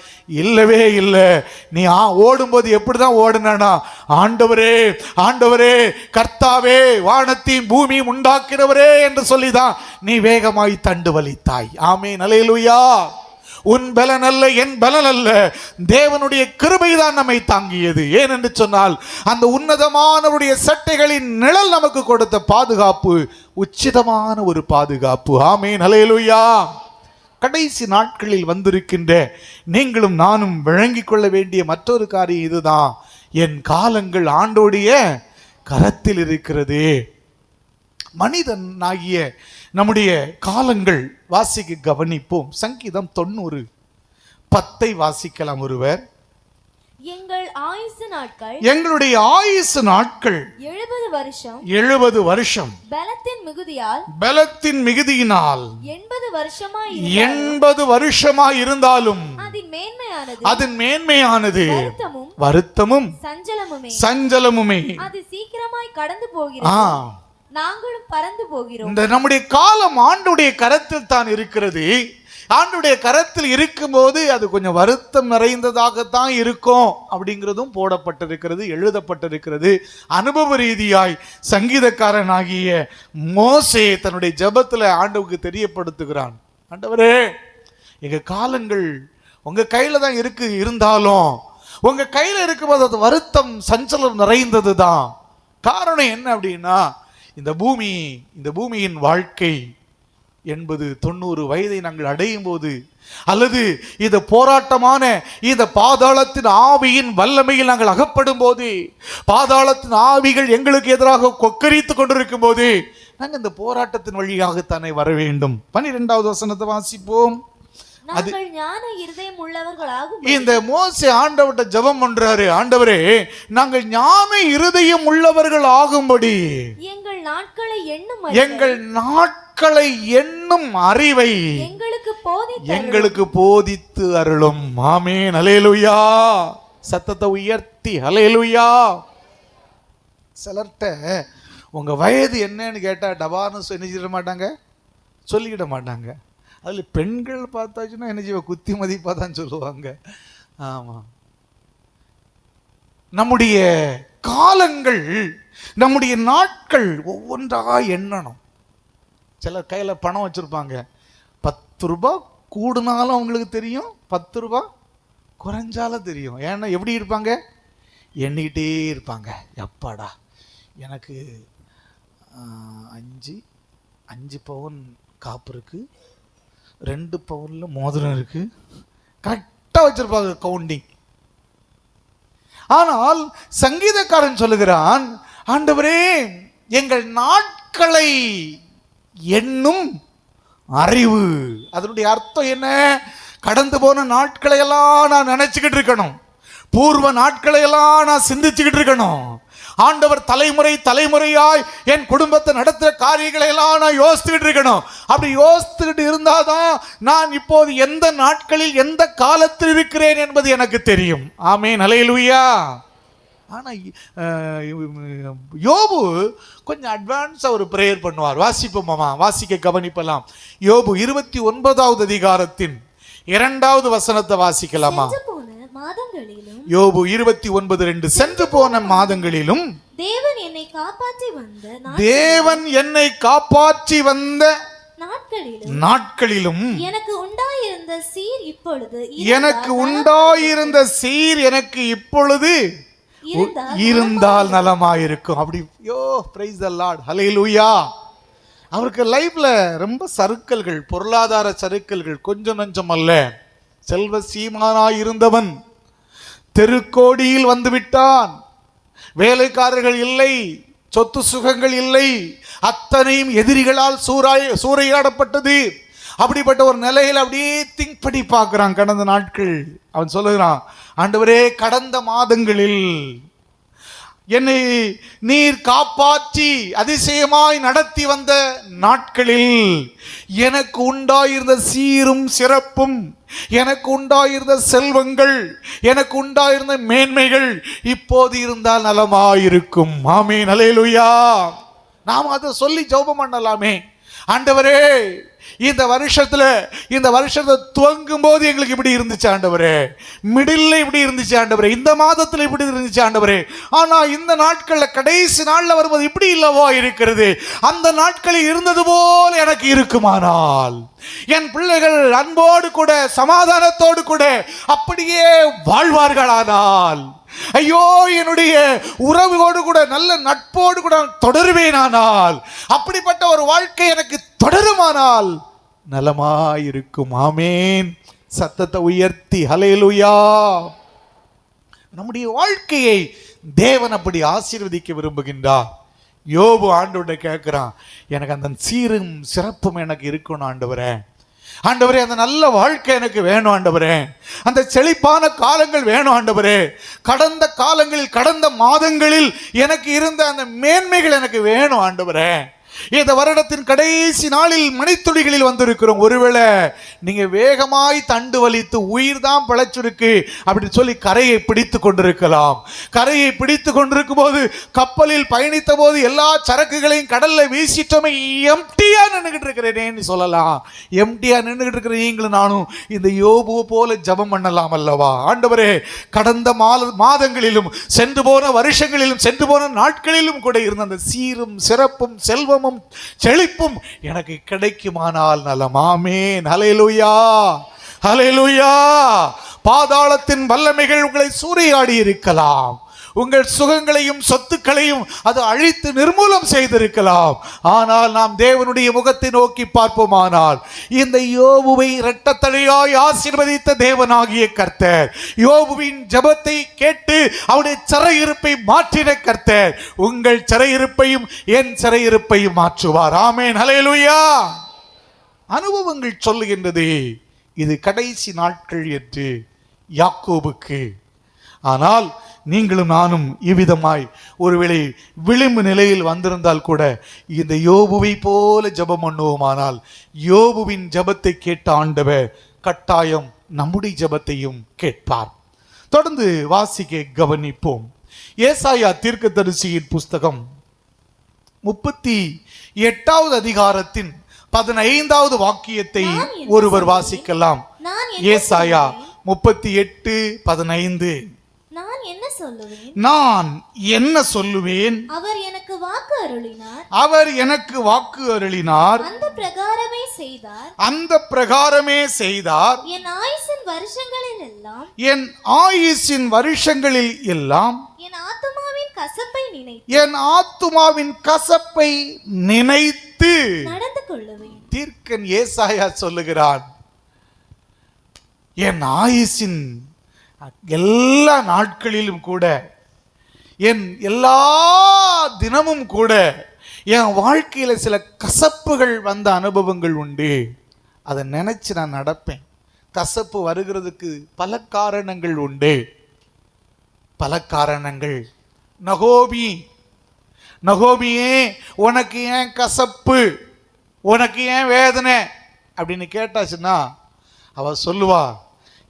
இல்லவே இல்லை. நீ ஓடும்போது எப்படிதான் ஓடுனா, ஆண்டவரே ஆண்டவரே கர்த்தாவே வானத்தையும் பூமியும் உண்டாக்கிறவரே என்று சொல்லிதான் நீ வேகமாய் தண்டு வலித்தாய். ஆமென், ஹல்லேலூயா. உன் பலன் அல்ல, என் பலன் அல்ல, தேவனுடைய கிருபைதான் நம்மை தாங்கியது. ஏனென்று சொன்னால் அந்த உன்னதமானவருடைய சட்டைகளின் நிழல் நமக்கு கொடுத்த பாதுகாப்பு உச்சிதமான ஒரு பாதுகாப்பு. ஆமென், ஹல்லேலூயா. கடைசி நாட்களில் வந்திருக்கின்ற நீங்களும் நானும் விளங்கிக் கொள்ள வேண்டிய மற்றொரு காரியம் இதுதான். என் காலங்கள் ஆண்டோடைய கரத்தில் இருக்கிறது. மனிதன் ஆகிய நம்முடைய காலங்கள் வாசிக்க கவனிப்போம். சங்கீதம் 90:10 வாசிக்கலாம். ஒருவர், எங்கள் ஆயுசு நாட்கள், எங்களுடைய ஆயுசு நாட்கள் 70 வருஷம், 70 வருஷம், பலத்தின் மிகுதியினால் 80 வருஷமாய் இருந்தாலும் அதன் மேன்மையானது வருத்தமும் சஞ்சலமுமே அது சீக்கிரமாய் கடந்து போகிறது, நாங்களும் பறந்து போகிறோம். இந்த நம்முடைய காலம் ஆண்டுடைய கரத்தில் தான் இருக்கிறது. ஆண்டுடைய கரத்தில் இருக்கும்போது அது கொஞ்சம் வருத்தம் நிறைந்ததாகத்தான் இருக்கும் அப்படிங்கிறதும் போடப்பட்டிருக்கிறது, எழுதப்பட்டிருக்கிறது. அனுபவ ரீதியாய் சங்கீதக்காரனாகிய மோசே தன்னுடைய ஜெபத்தில் ஆண்டவருக்கு தெரியப்படுத்துகிறான். ஆண்டவரே, எங்க காலங்கள் உங்க கையில தான் இருந்தாலும் உங்க கையில இருக்கும்போது அது வருத்தம் சஞ்சலம் நிறைந்தது தான். காரணம் என்ன அப்படின்னா, இந்த பூமியின் வாழ்க்கை 80-90 வயதை நாங்கள் அடையும் போது, அல்லது இந்த போராட்டமான இந்த பாதாளத்தின் ஆவியின் வல்லமையில் நாங்கள் அகப்படும் போது, பாதாளத்தின் ஆவிகள் எங்களுக்கு எதிராக கொக்கரித்து கொண்டிருக்கும் போது நாங்கள் இந்த போராட்டத்தின் வழியாகத்தானே வர வேண்டும். 12வது வசனத்தை வாசிப்போம். இந்த மோசே ஆண்டவர்கிட்ட ஜெபம் பண்றாரு. ஆண்டவரே, நாங்கள் ஞான இருதயம் உள்ளவர்கள் ஆகும்படி எங்கள் நாட்களை எண்ணும் அறிவை எங்களுக்கு போதித்து அருளும். ஆமென், ஹல்லேலூயா. சத்தத்தை உயர்த்தி ஹல்லேலூயா. சிலர்கிட்ட உங்க வயது என்னன்னு கேட்டா டபான்னு சொல்லிட மாட்டாங்க, சொல்லிக்கிட மாட்டாங்க. அதில் பெண்கள் பார்த்தாச்சுன்னா என்ன செய்வ, குத்தி மதிப்பாக தான் சொல்லுவாங்க. ஆமாம், நம்முடைய காலங்கள், நம்முடைய நாட்கள் ஒவ்வொன்றாக எண்ணணும். சிலர் கையில் பணம் வச்சுருப்பாங்க. 10 ரூபாய் கூடுனாலும் அவங்களுக்கு தெரியும், 10 ரூபாய் குறைஞ்சாலும் தெரியும். ஏன்னா எப்படி இருப்பாங்க, எண்ணிக்கிட்டே இருப்பாங்க. எப்பாடா எனக்கு 5 பவுன் காப்பு இருக்குது, 2 பவுன்ல மோதிரம் இருக்கு, கரெக்டாக வச்சிருப்பாங்க கவுண்டிங். ஆனால் சங்கீதக்காரன் சொல்லுகிறான், ஆண்டவரே, எங்கள் நாட்களை எண்ணும் அறிவு. அதனுடைய அர்த்தம் என்ன? கடந்து போன நாட்களை எல்லாம் நான் நினைச்சுக்கிட்டு இருக்கணும், பூர்வ நாட்களை எல்லாம் நான் சிந்திச்சுக்கிட்டு இருக்கணும். ஆண்டவர் தலைமுறையாய் என் குடும்பத்தை நடத்துகிற காரியங்களை எல்லாம் நான் யோசித்துக்கிட்டு இருக்கணும். அப்படி யோசித்துக்கிட்டு இருந்தாதான் நான் இப்போது எந்த நாட்களில் எந்த காலத்தில் இருக்கிறேன் என்பது எனக்கு தெரியும். ஆமென், ஹல்லேலூயா. ஆனால் யோபு கொஞ்சம் அட்வான்ஸாக ஒரு பிரேயர் பண்ணுவார். வாசிப்போமாமா, வாசிக்க கவனிப்பலாம். யோபு 29வது அதிகாரத்தின் 2வது வசனத்தை வாசிக்கலாமா? யோபு 29:2. சென்று போன மாதங்களிலும் தேவன் என்னை காப்பாற்றி வந்த நாட்களிலும் எனக்கு உண்டாயிருந்த சீர் எனக்கு இப்பொழுது இருந்தால் நலமாயிருக்கும். அப்படி யோ பிரைஸ் தி லார்ட், ஹல்லேலூயா. அவருக்கு லைஃப்ல ரொம்ப சறுக்கல்கள், பொருளாதார சறுக்கல்கள் கொஞ்சம் நஞ்சம் அல்ல. செல்வ சீமானாய் இருந்தவன் தெருக்கோடியில் வந்து விட்டான். வேலைக்காரர்கள் இல்லை, சொத்து சுகங்கள் இல்லை, அத்தனையும் எதிரிகளால் சூறையாடப்பட்டது. அப்படிப்பட்ட ஒரு நிலையில் அப்படியே திங்க் பண்ணி பார்க்கிறான் கடந்த நாட்கள். அவன் சொல்லுகிறான், ஆண்டவரே, கடந்த மாதங்களில் என்னை நீர் காப்பாற்றி அதிசயமாய் நடத்தி வந்த நாட்களில் எனக்கு உண்டாயிருந்த சீரும் சிறப்பும், எனக்கு உண்டாயிருந்த செல்வங்கள், எனக்கு உண்டாயிருந்த மேன்மைகள் இப்போது இருந்தால் நலமாயிருக்கும். ஆமென், அல்லேலூயா. நாம் அதை சொல்லி ஜெபம் பண்ணலாமே. ஆண்டவரே, இந்த வருஷத்தை துவங்கும் போது எங்களுக்கு இப்படி இருந்துச்சு ஆண்டவரே, மிடில் இப்படி இருந்துச்சு ஆண்டவரே, இந்த மாதத்தில் இப்படி இருந்துச்சு ஆண்டவரே, ஆனா இந்த நாட்கள்ல கடைசி நாள்ல வரும்போது இப்படி இல்லவோ இருக்கிறது. அந்த நாட்களில் இருந்தது போல் எனக்கு இருக்குமானால், என் பிள்ளைகள் அன்போடு கூட சமாதானத்தோடு கூட அப்படியே வாழ்வார்களானால், ஐயோ என்னுடைய உறவோடு கூட நல்ல நட்போடு கூட தொடருவேனானால், அப்படிப்பட்ட ஒரு வாழ்க்கை எனக்கு தொடருமானால் நலமாயிருக்கும். ஆமேன். சத்தத்தை உயர்த்தி ஹல்லேலூயா. நம்முடைய வாழ்க்கையை தேவன் அப்படி ஆசீர்வதிக்க விரும்புகின்றார். யோபு ஆண்டவரை கேட்கிறான், எனக்கு அந்த சீரும் சிறப்பும் எனக்கு இருக்கணும் ஆண்டவரே, ஆண்டவரே அந்த நல்ல வாழ்க்கை எனக்கு வேணும் ஆண்டவரே, அந்த செழிப்பான காலங்கள் வேணும் ஆண்டவரே, கடந்த காலங்களில் கடந்த மாதங்களில் எனக்கு இருந்த அந்த மேன்மைகள் எனக்கு வேணும் ஆண்டவரே. இந்த வருடத்தின் கடைசி நாளில் மணித்துளிகளில் வந்திருக்கிறோம். ஒருவேளை நீங்க வேகமாய் தண்டு வலித்து உயிர் தான் பிழைச்சிருக்கு அப்படி சொல்லி கரையை பிடித்து கொண்டிருக்கலாம். கரையை பிடித்து கொண்டிருக்கும் போது, கப்பலில் பயணித்த போது எல்லா சரக்குகளையும் கடல்ல வீசிட்டோமே, எம்டியா நின்றுகிட்டு இருக்கிறேன்னு சொல்லலாம். எம்டியா நின்றுகிட்டு இருக்கிற நீங்களும் நானும் இந்த யோபு போல ஜெபம் பண்ணலாம் அல்லவா? ஆண்டவரே, கடந்த மாதங்களிலும் சென்று போன வருஷங்களிலும் சென்று போன நாட்களிலும் கூட இருந்த அந்த சீரும் சிறப்பும் செல்வமும் செழிப்பும் எனக்கு கிடைக்குமானால் நலம். ஆமென், ஹல்லேலூயா, ஹல்லேலூயா. பாதாளத்தின் வல்லமைகள் உங்களை சூறையாடி இருக்கலாம், உங்கள் சுகங்களையும் சொத்துக்களையும் அது அழித்து நிர்மூலம் செய்திருக்கலாம். ஆனால் நாம் தேவனுடைய முகத்தை நோக்கி பார்ப்போமானால், இந்த யோபுவை இரட்டத்தலையாய் ஆசீர்வதித்த தேவனாகிய கர்த்தர், யோபுவின் ஜெபத்தை கேட்டு அவருடைய சிறையிருப்பை மாற்றின கர்த்தர் உங்கள் சிறையிருப்பையும் என் சிறையிருப்பையும் மாற்றுவார். ஆமென், ஹல்லேலூயா. அனுபவங்கள் சொல்லுகின்றது இது கடைசி நாட்கள் என்று யாக்கோபுக்கு. ஆனால் நீங்களும் நானும் இவ்விதமாய் ஒருவேளை விளிம்பு நிலையில் வந்திருந்தால் கூட இந்த யோபுவை போல ஜெபம் பண்ணுவோமானால், யோபுவின் ஜெபத்தை கேட்ட ஆண்டவர் கட்டாயம் நம்முடைய ஜெபத்தையும் கேட்பார். தொடர்ந்து வாசிக்க கவனிப்போம். ஏசாயா தீர்க்கதரிசியின் புஸ்தகம் 38வது அதிகாரத்தின் 15வது வாக்கியத்தை ஒருவர் வாசிக்கலாம். ஏசாயா 38:15. நான் என்ன சொல்லுவேன்? நான் என்ன சொல்லுவேன்? அவர் எனக்கு வாக்கு அருளினார். அவர் எனக்கு வாக்கு அருளினார். அந்த பிரகாரமே செய்தார். அந்த பிரகாரமே செய்தார். என் ஆயுசின் வருஷங்களில் எல்லாம், என் ஆயுசின் வருஷங்களில் எல்லாம் என் ஆத்துமாவின் கசப்பை நினைத்து, என் ஆத்துமாவின் கசப்பை நினைத்து நடந்து கொள்ளுவேன். தீர்க்கன் ஏசாயா சொல்லுகிறான், என் ஆயுசின் எல்லா நாட்களிலும் கூட, என் எல்லா தினமும் கூட என் வாழ்க்கையில சில கசப்புகள் வந்த அனுபவங்கள் உண்டு. அதை நினைச்சு நான் நடப்பேன். கசப்பு வருகிறதுக்கு பல காரணங்கள் உண்டு, பல காரணங்கள். நகோமியே உனக்கு ஏன் கசப்பு, உனக்கு ஏன் வேதனை அப்படின்னு கேட்டாச்சுன்னா அவ சொல்லுவா,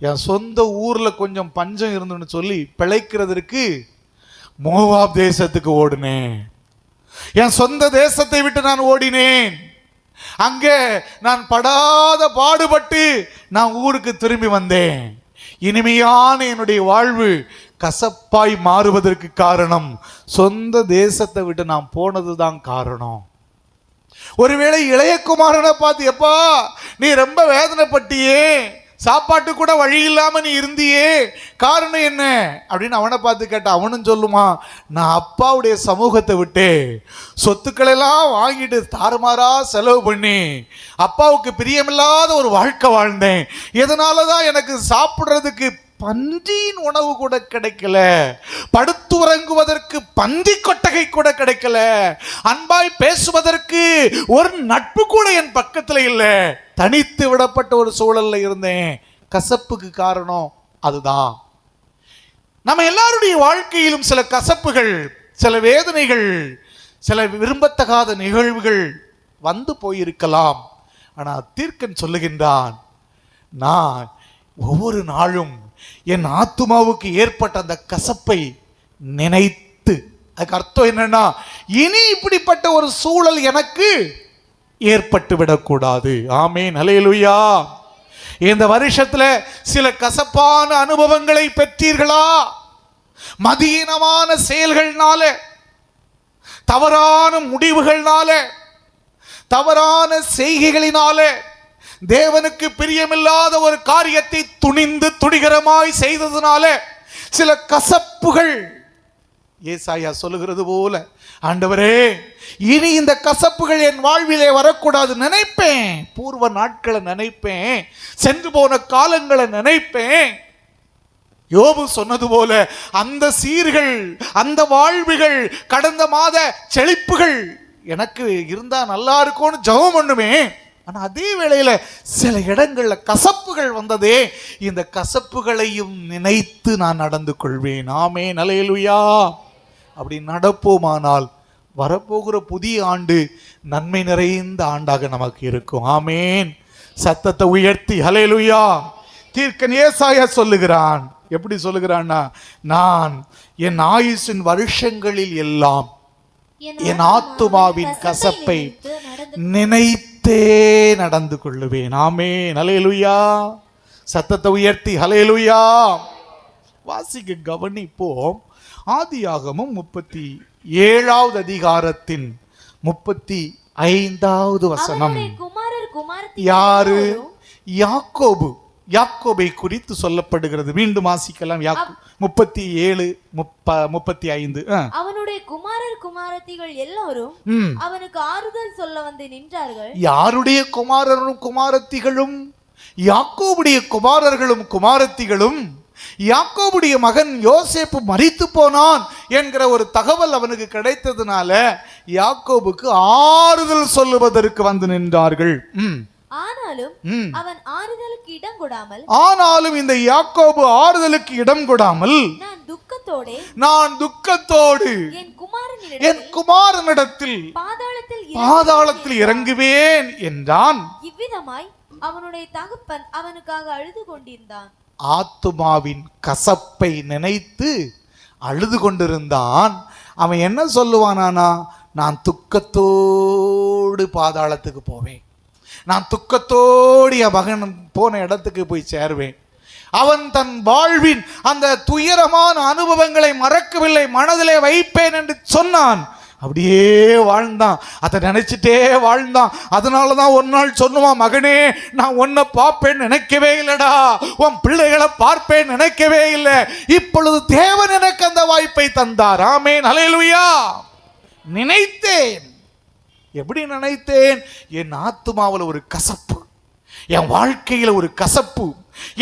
என் சொந்த ஊர்ல கொஞ்சம் பஞ்சம் இருந்துன்னு சொல்லி பிழைக்கிறதுக்கு மோவாப் தேசத்துக்கு ஓடினேன். என் சொந்த தேசத்தை விட்டு நான் ஓடினேன். அங்கே நான் படாத பாடுபட்டு நான் ஊருக்கு திரும்பி வந்தேன். இனிமையான என்னுடைய வாழ்வு கசப்பாய் மாறுவதற்கு காரணம் சொந்த தேசத்தை விட்டு நான் போனதுதான் காரணம். ஒருவேளை இளையகுமாரனை பார்த்து, எப்பா நீ ரொம்ப வேதனைப்பட்டியே, சாப்பாட்டு கூட வழி இல்லாம நீ இருந்தியே, காரணம் என்ன அப்படின்னு அவனை பார்த்து கேட்ட அவனும் சொல்லுமா, நான் அப்பாவுடைய சமூகத்தை விட்டு சொத்துக்களை எல்லாம் வாங்கிட்டு தாறுமாறா செலவு பண்ணி அப்பாவுக்கு பிரியமில்லாத ஒரு வாழ்க்கை வாழ்ந்தேன். எதனாலதான் எனக்கு சாப்பிடுறதுக்கு பன்றியின் உணவு கூட கிடைக்கல, படுத்து உறங்குவதற்கு பன்றி கொட்டகை கூட கிடைக்கல, அன்பாய் பேசுவதற்கு ஒரு நட்பு கூட என் பக்கத்துல இல்லை, தனித்து விடப்பட்ட ஒரு சூழல்ல இருந்தேன். கசப்புக்கு காரணம் அதுதான். நம்ம எல்லாருடைய வாழ்க்கையிலும் சில கசப்புகள், சில வேதனைகள், சில விரும்பத்தகாத நிகழ்வுகள் வந்து போயிருக்கலாம். ஆனால் தீர்க்கன் சொல்லுகின்றான், நான் ஒவ்வொரு நாளும் என் ஆத்துமாவுக்கு ஏற்பட்ட அந்த கசப்பை நினைத்து, அதுக்கு அர்த்தம் என்னன்னா, இனி இப்படிப்பட்ட ஒரு சூழல் எனக்கு ஏற்பட்டு விடக்கூடாது. ஆமென், ஹல்லேலூயா. இந்த வருஷத்துல சில கசப்பான அனுபவங்களை பெற்றீர்களா? மதியீனமான செயல்கள்னால, தவறான முடிவுகள்னால, தவறான செய்கைகளினால, தேவனுக்கு பிரியமில்லாத ஒரு காரியத்தை துணிந்து துணிகரமாய் செய்ததுனால சில கசப்புகள். ஏசாயா சொல்லுகிறது போல, ஆண்டவரே, இனி இந்த கசப்புகள் என் வாழ்விலே வரக்கூடாது. நினைப்பேன், பூர்வ நாட்களை நினைப்பேன், சென்று போன காலங்களை நினைப்பேன். யோபு சொன்னது போல, அந்த சீர்கள், அந்த வாழ்வுகள், கடந்த மாத செழிப்புகள் எனக்கு இருந்தா நல்லா இருக்கும்னு ஜெபம் பண்ணுவேன். ஆனா அதே வேளையில சில இடங்கள்ல கசப்புகள் வந்ததே, இந்த கசப்புகளையும் நினைத்து நான் நடந்து கொள்வேன். ஆமென், ஹல்லேலூயா. அப்படி நடப்போமானால் வரப்போகிற புதிய ஆண்டு நன்மை நிறைந்த ஆண்டாக நமக்கு இருக்கும். ஆமென். சத்தத்தை உயர்த்தி ஹல்லேலூயா. தீர்க்கன் ஏசாயா சொல்லுகிறான். எப்படி சொல்லுகிறான்னா, நான் என் ஆயுசின் வருஷங்களில் எல்லாம் என் ஆத்துமாவின் கசப்பை நினைத்தே நடந்து கொள்ளுவேன். ஆமென், ஹல்லேலூயா. சத்தத்தை உயர்த்தி ஹல்லேலூயா. வாசிக்க கவனிப்போம். ஆதியாகமம் 37வது அதிகாரத்தின் 35வது வசனம். யாரு? யாக்கோபு. யாக்கோபை குறித்து சொல்லப்படுகிறது. மீண்டும் வாசிக்கலாம். 37:35. அவனுடைய குமாரர் குமாரத்திகள் எல்லோரும் அவனுக்கு ஆறுதல் சொல்ல வந்து நின்றார்கள். யாருடைய குமாரரும் குமாரத்திகளும்? யாக்கோபுடைய குமாரர்களும் குமாரத்திகளும். யாக்கோபுடைய மகன் யோசேப்பு மரித்து போனான் என்கிற ஒரு தகவல் அவனுக்கு கிடைத்ததுனால யாக்கோபுக்கு ஆறுதல் சொல்லுவதற்கு வந்து நின்றார்கள். ஆனாலும் அவன் ஆறுதலுக்கு இடம் கொடாமல், ஆனாலும் இந்த யாக்கோபு ஆறுதலுக்கு இடம் கொடாமல், நான் துக்கத்தோடு என் குமாரனிடத்தில் பாதாளத்தில் இறங்குவேன் என்றான். இவ்விதமாய் அவனுடைய தகப்பன் அவனுக்காக அழுது கொண்டிருந்தான். ஆத்துமாவின் கசப்பை நினைத்து அழுது கொண்டிருந்தான். அவன் என்ன சொல்லுவானா, நான் துக்கத்தோடு பாதாளத்துக்கு போவேன், நான் துக்கத்தோடு என் மகன் போன இடத்துக்கு போய் சேருவேன். அவன் தன் வாழ்வின் அந்த துயரமான அனுபவங்களை மறக்கவில்லை, மனதிலே வைப்பேன் என்று சொன்னான். அப்படியே வாழ்ந்தான், அதை நினைச்சிட்டே வாழ்ந்தான். அதனாலதான் ஒரு நாள் சொன்னுவான், மகனே, நான் உன்னை பார்ப்பேன் நினைக்கவே இல்லடா, உன் பிள்ளைகளை பார்ப்பேன் நினைக்கவே இல்லை, இப்பொழுது தேவன் எனக்கு அந்த வாய்ப்பை தந்தார். ஆமென், ஹல்லேலூயா. நினைத்தேன். எப்படி நினைத்தேன்? என் ஆத்துமாவில் ஒரு கசப்பு, என் வாழ்க்கையில் ஒரு கசப்பு,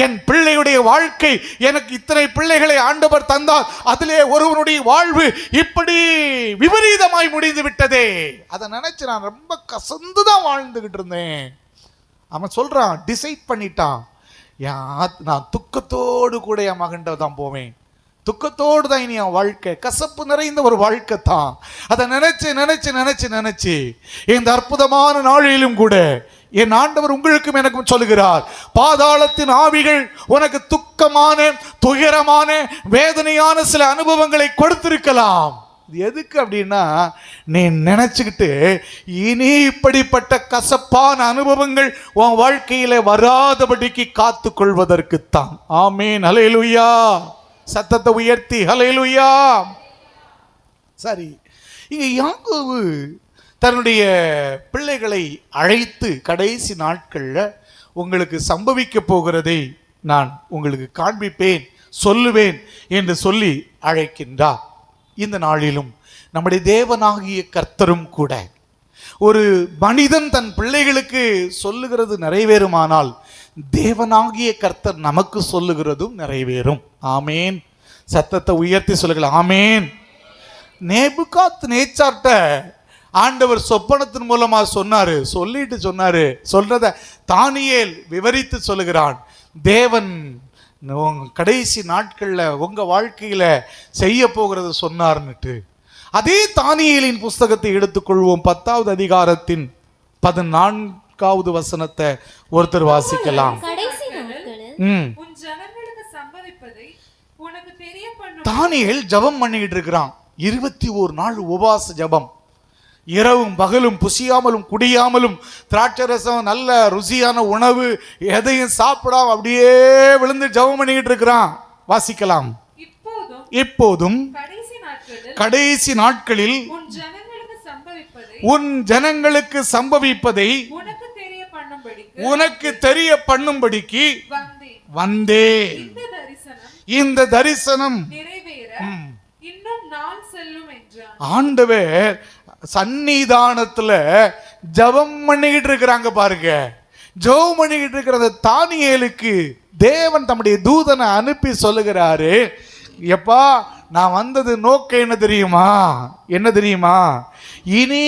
என் பிள்ளையுடைய வாழ்க்கை, எனக்கு இத்தனை பிள்ளைகளை ஆண்டவர் தந்தார், அதிலே ஒருவனுடைய வாழ்வு இப்படி விபரீதமாய் முடிந்து விட்டதே. அதை நினைச்சு நான் ரொம்ப கசந்துதான் வாழ்ந்துகிட்டு இருந்தேன். அவன் சொல்றான், டிசைட் பண்ணிட்டான், நான் துக்கத்தோடு கூட என் மகன்கிட்ட தான் போவேன், துக்கத்தோடு தான் இனி என் வாழ்க்கை, கசப்பு நிறைந்த ஒரு வாழ்க்கை தான். அதை நினைச்சு நினைச்சு நினைச்சு நினைச்சு இந்த அற்புதமான நாளிலும் கூட என் ஆண்டவர் உங்களுக்கும் எனக்கும் சொல்லுகிறார், பாதாளத்தின் ஆவிகள் உனக்கு துக்கமான, துயரமான, வேதனையான சில அனுபவங்களை கொடுத்திருக்கலாம். இது எதுக்கு அப்படின்னா, நீ நினைச்சுக்கிட்டு இனி இப்படிப்பட்ட கசப்பான அனுபவங்கள் உன் வாழ்க்கையில வராதபடிக்கு காத்து கொள்வதற்குத்தான். ஆமென், ஹல்லேலூயா. சத்தத்தை உயர்த்தி ஹல்லேலூயா. சரி, இங்க யாக்கோபு தன்னுடைய பிள்ளைகளை அழைத்து கடைசி நாட்கள்ல உங்களுக்கு சம்பவிக்க போகிறதை நான் உங்களுக்கு காண்பிப்பேன், சொல்லுவேன் என்று சொல்லி அழைக்கின்றார். இந்த நாளிலும் நம்முடைய தேவனாகிய கர்த்தரும் கூட, ஒரு மனிதன் தன் பிள்ளைகளுக்கு சொல்லுகிறது நிறைவேறுமானால் தேவனாகிய கர்த்தர் நமக்கு சொல்லுகிறதும் நிறைவேறும். ஆமேன். சத்தத்தை உயர்த்தி சொல்லுங்கள், ஆமேன். நேபுகாத் நேச்சார்ட்ட ஆண்டவர் சொப்பனத்தின் மூலமா சொல்லிட்டு சொல்றத தானியேல் விவரித்து சொல்லுகிறான். தேவன் கடைசி நாட்கள்ல உங்க வாழ்க்கையில செய்ய போகிறது சொன்னார்னுட்டு. அதே தானியேலின் புஸ்தகத்தை எடுத்துக்கொள்வோம். 10வது அதிகாரத்தின் 14வது வசனத்தை ஒருத்தர் வாசிக்கலாம். கடைசி நாட்களில் உன் ஜனங்களுக்கு சம்பவிப்பதை உனக்கு தெரியப்பண்ணும். தானியேல் ஜெபம் பண்ணிட்டு இருக்கிறான். 21 நாள் உபவாச ஜெபம். இரவும் பகலும் புசியாமலும் குடியாமலும் திராட்சரசம் நல்ல ருசியான உணவு எதையும் சாப்பிடாம அப்படியே விழுந்து ஜெபம் பண்ணிட்டு இருக்கிறான். வாசிக்கலாம். இப்போதும் கடைசி நாட்களில் உன் ஜனங்களுக்கு சம்பவிப்பதை உனக்கு தெரிய பண்ணும்படிக்கு வந்தே. இந்த தரிசனம் ஆண்டவர் சன்னிதானத்துல ஜெபம் பண்ணிக்கிட்டு இருக்கிறாங்க பாருங்க. ஜெபம் பண்ணிக்கிட்டு இருக்கிற தானியேலுக்கு தேவன் தம்முடைய தூதனை அனுப்பி சொல்லுகிறாரு, எப்பா நான் வந்தது நோக்கம் என்ன தெரியுமா? என்ன தெரியுமா? இனி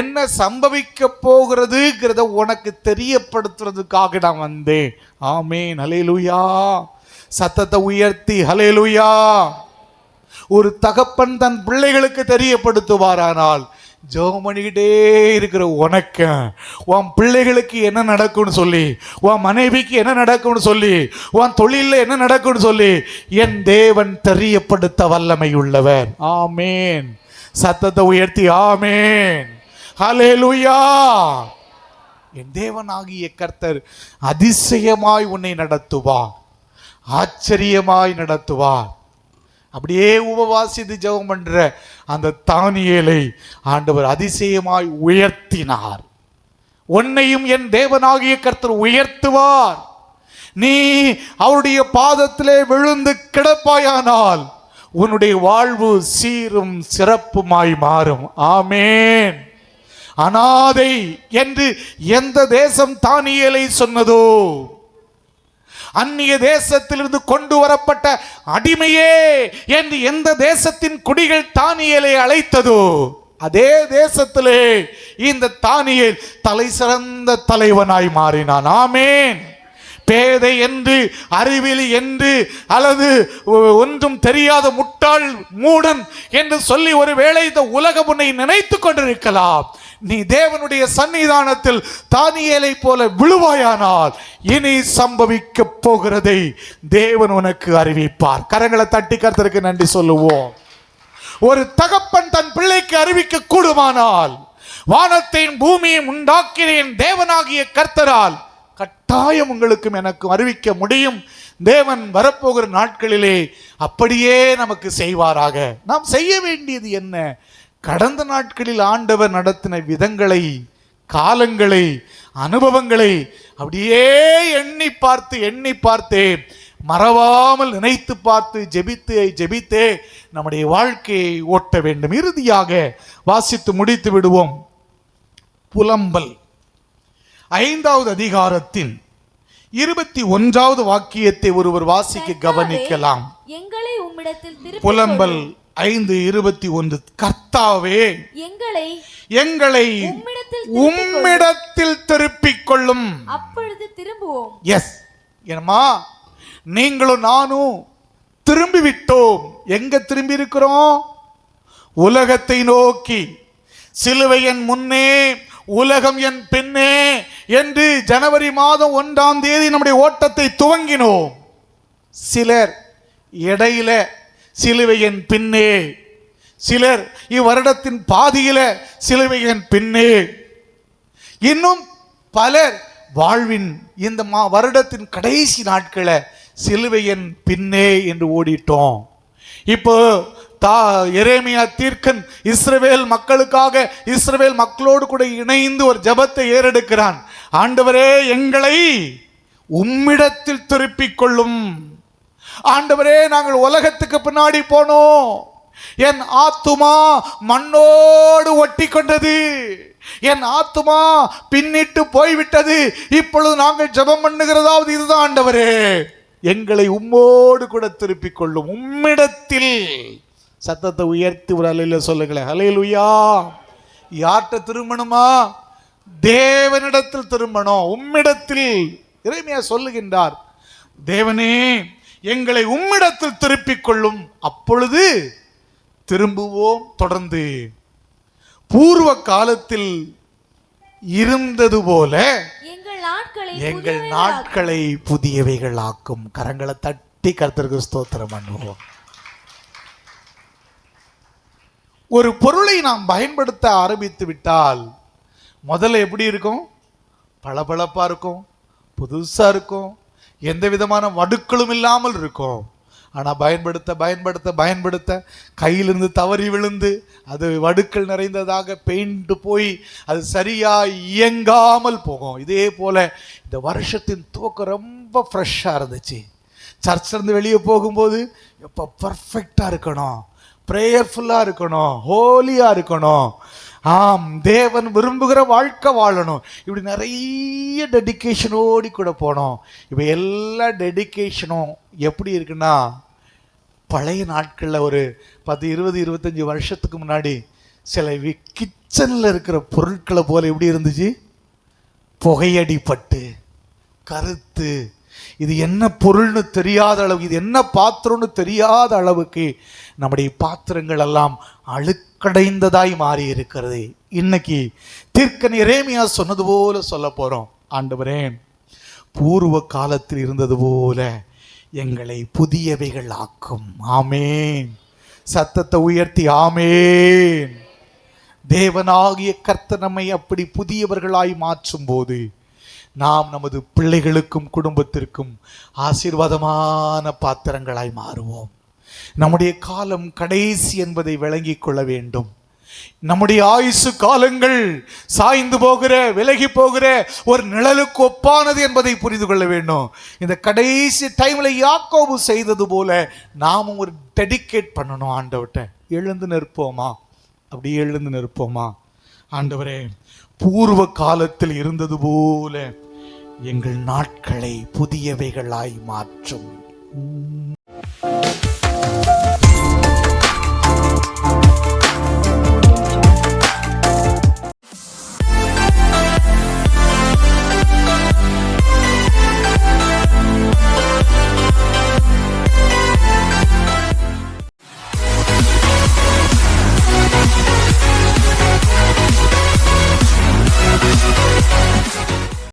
என்ன சம்பவிக்க போகிறதுங்கிறத உனக்கு தெரியப்படுத்துறதுக்காக நான் வந்தேன். ஆமென், ஹல்லேலூயா. சத்தத்தை உயர்த்தி ஹல்லேலூயா. ஒரு தகப்பன் தன் பிள்ளைகளுக்கு தெரியப்படுத்துவாரானால் ஜெபம் பண்ணிக்கிட்டே இருக்கிற உனக்கு உன் பிள்ளைகளுக்கு என்ன நடக்கும்னு சொல்லி, உன் மனைவிக்கு என்ன நடக்கும்னு சொல்லி, உன் தொழிலில் என்ன நடக்கும்னு சொல்லி என் தேவன் தெரியப்படுத்த வல்லமை உள்ளவர். ஆமேன். சத்தத்தை உயர்த்தி ஆமேன், ஹல்லேலூயா. என் தேவனாகிய கர்த்தர் அதிசயமாய் உன்னை நடத்துவார், ஆச்சரியமாய் நடத்துவார். அப்படியே உபவாசித்து ஜெபம் பண்ற அந்த தானியேலை ஆண்டவர் அதிசயமாய் உயர்த்தினார். உன்னையும் என் தேவனாகிய கர்த்தர் உயர்த்துவார். நீ அவருடைய பாதத்திலே விழுந்து கிடப்பாயானால் உன்னுடைய வாழ்வு சீரும் சிறப்புமாய் மாறும். ஆமேன். அனாதை என்று எந்த தேசம் தானியேலை சொன்னதோ, அந்நிய தேசத்திலிருந்து கொண்டு வரப்பட்ட அடிமையே என்று எந்த தேசத்தின் குடிகள் தானியேலை அழைத்ததோ, அதே தேசத்திலே இந்த தானியேல் தலை சிறந்த தலைவனாய் மாறினான். ஆமேன். பேதை என்று, அறிவிலி என்று, அல்லது ஒன்றும் தெரியாத முட்டாள் மூடன் என்று சொல்லி ஒருவேளை இந்த உலகம் உன்னை நினைத்து கொண்டிருக்கலாம். நீ தேவனுடைய சன்னிதானத்தில் தானியேலை போல விழுவாயானால் இனி சம்பவிக்க போகிறதை தேவன் உனக்கு அறிவிப்பார். கரங்களை தட்டி கர்த்தருக்கு நன்றி சொல்லுவோம். ஒரு தகப்பன் தன் பிள்ளைக்கு அறிவிக்க கூடுமானால் வானத்தையும் பூமியையும் உண்டாக்கினேன் தேவனாகிய கர்த்தரால் கட்டாயம் உங்களுக்கும் எனக்கும் அறிவிக்க முடியும். தேவன் வரப்போகிற நாட்களிலே அப்படியே நமக்கு செய்வாராக. நாம் செய்ய வேண்டியது என்ன? கடந்த நாட்களில் ஆண்டவர் நடத்தின விதங்களை, காலங்களை, அனுபவங்களை அப்படியே எண்ணி பார்த்து மறவாமல் நினைத்து பார்த்து ஜெபித்தே நம்முடைய வாழ்க்கையை ஓட்ட வேண்டும். இறுதியாக வாசித்து முடித்து விடுவோம். புலம்பல் 5வது அதிகாரத்தின் 21வது வாக்கியத்தை ஒருவர் வாசிக்க கவனிக்கலாம். எங்களை உம்மிடத்தில் புலம்பல் 5:21. கர்த்தாவே எங்களை உம்மிடத்தில் திருப்பிக் கொள்ளும், அப்பொழுது திரும்புவோம். எஸ், என்னமா நீங்களும் நானும் திரும்பி விட்டோம். எங்க திரும்பி இருக்கிறோம்? உலகத்தை நோக்கி. சிலுவை என் முன்னே, உலகம் என் பின்னே என்று ஜனவரி மாதம் 1ஆம் தேதி நம்முடைய ஓட்டத்தை துவங்கினோம். சிலர் இடையில சிலுவையின் பின்னே, சிலர் இவ்வருடத்தின் பாதியில சிலுவையின் பின்னே, இன்னும் பலர் வாழ்வின் இந்த வருடத்தின் கடைசி நாட்களை சிலுவையின் பின்னே என்று ஓடிட்டோம். இப்போ எரேமியா தீர்க்கன் இஸ்ரவேல் மக்களுக்காக, இஸ்ரவேல் மக்களோடு கூட இணைந்து ஒரு ஜெபத்தை ஏறெடுக்கிறான். ஆண்டவரே எங்களை உம்மிடத்தில் திருப்பிக் கொள்ளும். ஆண்டவரே நாங்கள் உலகத்துக்கு பின்னாடி போனோம், என் ஆத்துமா மண்ணோடு ஒட்டி கொண்டது, என் ஆத்துமா பின்னிட்டு போய்விட்டது. இப்பொழுது நாங்கள் ஜெபம் பண்ணுகிறதாவது இதுதான், ஆண்டவரே எங்களை உம்மோடு கூட திருப்பிக் கொள்ளும், உம்மிடத்தில். சத்தத்தை உயர்த்தி ஒரு அல்லேலூயா சொல்லுங்களேன். ஹல்லேலூயா. யார்கிட்ட திரும்பணுமா? தேவனிடத்தில் திரும்பணும், உம்மிடத்தில். எரேமியா சொல்லுகின்றார், தேவனே எங்களை உம்மிடத்தில் திருப்பிக் கொள்ளும், அப்பொழுது திரும்புவோம். தொடர்ந்து பூர்வ காலத்தில் இருந்தது போல எங்கள் நாட்களை புதியவைகள் ஆக்கும். கரங்களை தட்டி கர்த்தருக்கு ஸ்தோத்திரம் பண்ணுவோம். ஒரு பொருளை நாம் பயன்படுத்த ஆரம்பித்து விட்டால் முதல்ல எப்படி இருக்கும்? பளபளப்பா இருக்கும், புதுசா இருக்கும், எந்த விதமான வடுக்களும் இல்லாமல் இருக்கும். ஆனால் பயன்படுத்த பயன்படுத்த பயன்படுத்த கையிலிருந்து தவறி விழுந்து அது வடுக்கள் நிறைந்ததாக பெயிண்ட் போய் அது சரியா இயங்காமல் போகும். இதே போல இந்த வருஷத்தின் துவக்கம் ரொம்ப ஃப்ரெஷ்ஷாக இருந்துச்சு. சர்ச்சிலிருந்து வெளியே போகும்போது எப்போ பர்ஃபெக்டாக இருக்கணும், ப்ரேயர்ஃபுல்லாக இருக்கணும், ஹோலியாக இருக்கணும், ஆம் தேவன் விரும்புகிற வாழ்க்கை வாழணும், இப்படி நிறைய டெடிக்கேஷனோடி கூட போனோம். இப்போ எல்லா டெடிக்கேஷனும் எப்படி இருக்குன்னா, பழைய நாட்களில் ஒரு 10, 20, 25 வருஷத்துக்கு முன்னாடி சில கிச்சனில் இருக்கிற பொருட்களை போல எப்படி இருந்துச்சு? புகையடிப்பட்டு கருத்து, இது என்ன பொருள்னு தெரியாத அளவுக்கு, இது என்ன பாத்திரம்னு தெரியாத அளவுக்கு நம்முடைய பாத்திரங்கள் எல்லாம் அழுக்கடைந்ததாய் மாறி இருக்கிறது. இன்னைக்கு தீர்க்கன் எரேமியா சொன்னது போல சொல்ல போறோம். ஆண்டவரே, பூர்வ காலத்தில் இருந்தது போல எங்களை புதியவைகள் ஆக்கும். ஆமேன். சத்தத்தை உயர்த்தி ஆமேன். தேவனாகிய கர்த்தர் நம்மை அப்படி புதியவர்களாய் மாற்றும் போது நாம் நமது பிள்ளைகளுக்கும் குடும்பத்திற்கும் ஆசீர்வாதமான பாத்திரங்களாய் மாறுவோம். நம்முடைய காலம் கடைசி என்பதை விளங்கிக் கொள்ள வேண்டும். நம்முடைய ஆயுசு காலங்கள் சாய்ந்து போகிற, விலகி போகிற ஒரு நிழலுக்கு ஒப்பானது என்பதை புரிந்து கொள்ள வேண்டும். இந்த கடைசி டைம்ல யாக்கோபு செய்தது போல நாமும் ஒரு டெடிகேட் பண்ணணும். ஆண்டவர்கிட்ட எழுந்து நிற்போமா? அப்படி எழுந்து நிற்போமா? ஆண்டவரே, பூர்வ காலத்தில் இருந்தது போல எங்கள் நாட்களை புதியவைகளாய் மாற்றும்.